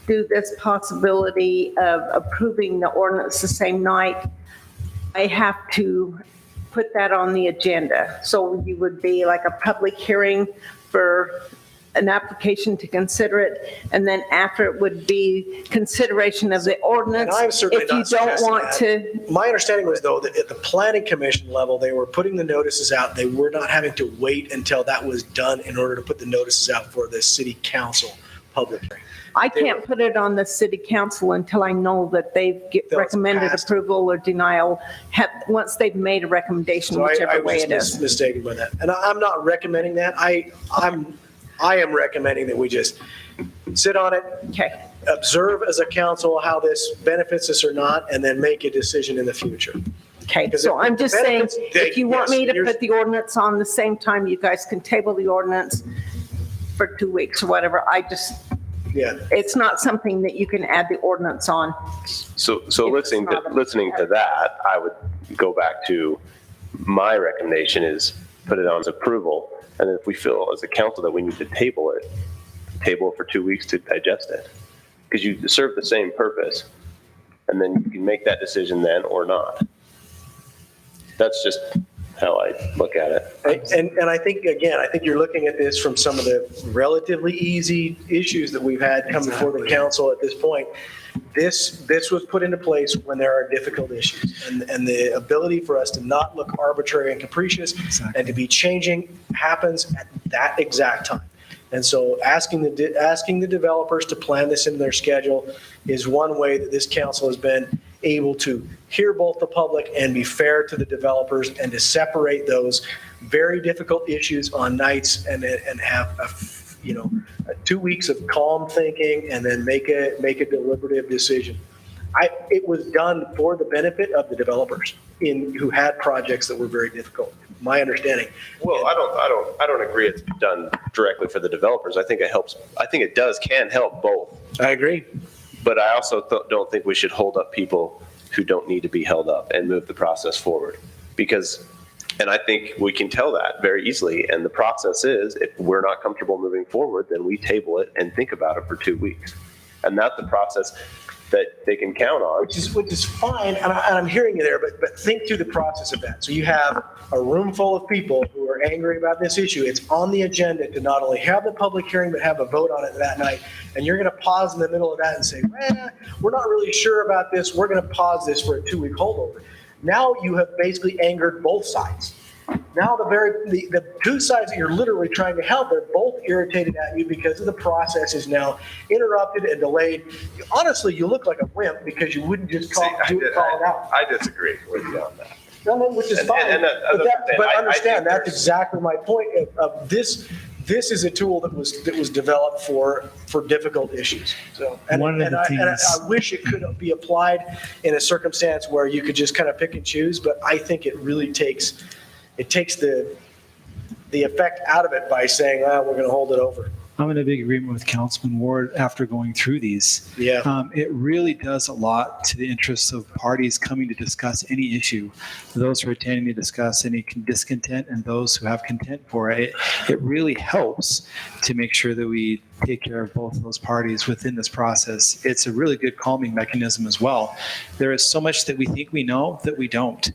do this possibility of approving the ordinance the same night, I have to put that on the agenda. So you would be like a public hearing for an application to consider it, and then after it would be consideration of the ordinance. And I'm certainly If you not don't suggesting want that. to, My understanding was, though, that at the planning commission level, they were putting the notices out. They were not having to wait until that was done in order to put the notices out for the city council public hearing. I can't put it on the city council until I know that they've That it's recommended passed. approval or denial, once they've made a recommendation, So I whichever way was it is. mistaken by that. And I'm not recommending that. I am recommending that we just sit on it, Okay. observe as a council how this benefits us or not, and then make a decision in the future. Okay, Because so if I'm the just saying, benefits- if you want me to yes, put the ordinance on the same time, you guys can table the ordinance for 2 weeks or whatever. Yeah. It's not something that you can add the ordinance on. So If it's listening not a- to that, I would go back to my recommendation is put it on as approval. And if we feel as a council that we need to table it for 2 weeks to digest it. Because you serve the same purpose. And then you can make that decision then or not. That's just how I look at it. And I think, again, I think you're looking at this from some of the relatively easy issues that we've had come before the council at this point. This was put into place when there are difficult issues, and the ability for us to not look arbitrary and capricious and to be changing happens at that exact time. And so asking the developers to plan this in their schedule is one way that this council has been able to hear both the public and be fair to the developers and to separate those very difficult issues on nights and have 2 weeks of calm thinking and then make a deliberative decision. It was done for the benefit of the developers who had projects that were very difficult. My understanding. Well, I don't agree it's done directly for the developers. I think it helps. I think it can help both. I agree. But I also don't think we should hold up people who don't need to be held up and move the process forward. And I think we can tell that very easily. And the process is, if we're not comfortable moving forward, then we table it and think about it for 2 weeks. And that's the process that they can count on. Which is fine, and I'm hearing you there, but think through the process of that. So you have a room full of people who are angry about this issue. It's on the agenda to not only have the public hearing, but have a vote on it that night. And you're going to pause in the middle of that and say, we're not really sure about this. We're going to pause this for a 2-week holdover. Now you have basically angered both sides. Now the two sides that you're literally trying to help, they're both irritated at you because of the process is now interrupted and delayed. Honestly, you look like a wimp because you wouldn't just call it out. I disagree with you on that. No, which is fine. But understand, that's exactly my point of this. This is a tool that was developed for difficult issues. So, and I wish it could be applied in a circumstance where you could just kind of pick and choose, but I think it really takes the effect out of it by saying, we're going to hold it over. I'm in a big agreement with Councilman Ward after going through these. Yeah. It really does a lot to the interests of parties coming to discuss any issue, those who are attending to discuss any discontent and those who have content for it. It really helps to make sure that we take care of both of those parties within this process. It's a really good calming mechanism as well. There is so much that we think we know that we don't.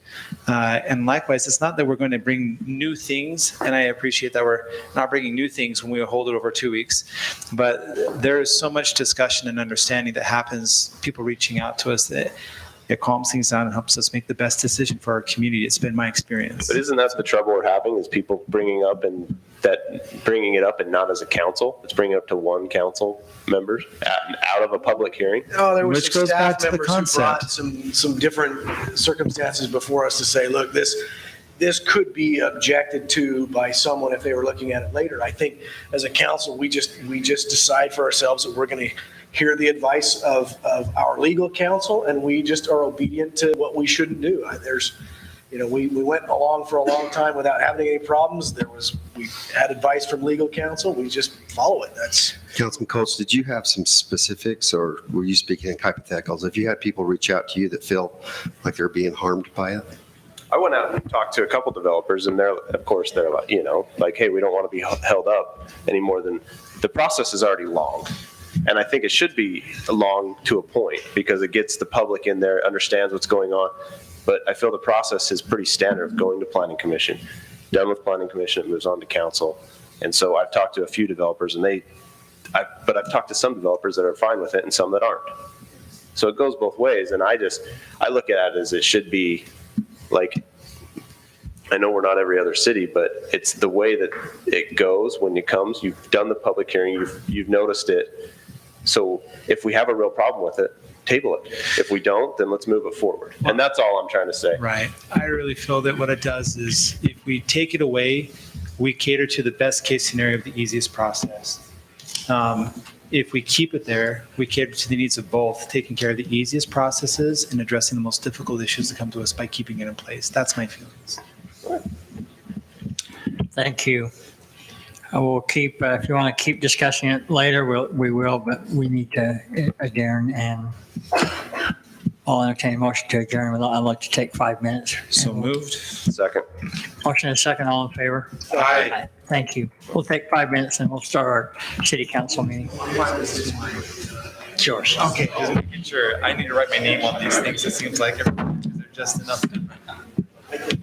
And likewise, it's not that we're going to bring new things, and I appreciate that we're not bringing new things when we hold it over 2 weeks, but there is so much discussion and understanding that happens, people reaching out to us, that it calms things down and helps us make the best decision for our community. It's been my experience. But isn't that the trouble we're having, is people bringing it up and not as a council? It's bringing it up to one council members out of a public hearing. Oh, there was Which some goes back staff to the members who brought concept. some different circumstances before us to say, look, this could be objected to by someone if they were looking at it later. I think as a council, we just decide for ourselves that we're going to hear the advice of our legal counsel, and we just are obedient to what we shouldn't do. We went along for a long time without having any problems. We had advice from legal counsel. We just follow it. Councilman Coates, did you have some specifics, or were you speaking in hypotheticals? Have you had people reach out to you that feel like they're being harmed by it? I went out and talked to a couple developers, and they're like, hey, we don't want to be held up any more than the process is already long. And I think it should be long to a point because it gets the public in there, understands what's going on. But I feel the process is pretty standard of going to planning commission, done with planning commission, it moves on to council. And so I've talked to a few developers, but I've talked to some developers that are fine with it and some that aren't. So it goes both ways. And I look at it as it should be like, I know we're not every other city, but it's the way that it goes when it comes. You've done the public hearing, you've noticed it. So if we have a real problem with it, table it. If we don't, then let's move it forward. And that's all I'm trying to say. Right. I really feel that what it does is if we take it away, we cater to the best case scenario of the easiest process. If we keep it there, we cater to the needs of both, taking care of the easiest processes and addressing the most difficult issues that come to us by keeping it in place. That's my feelings. Thank you. I will keep, if you want to keep discussing it later, we will, but we need to adjourn, and I'll entertain a motion to adjourn. I'd like to take 5 minutes. So moved. Second. Motion and second, all in favor? Aye. Thank you. We'll take 5 minutes and we'll start our city council meeting. It's yours. Okay, just making sure. I need to write my name on these things. It seems like they're just enough.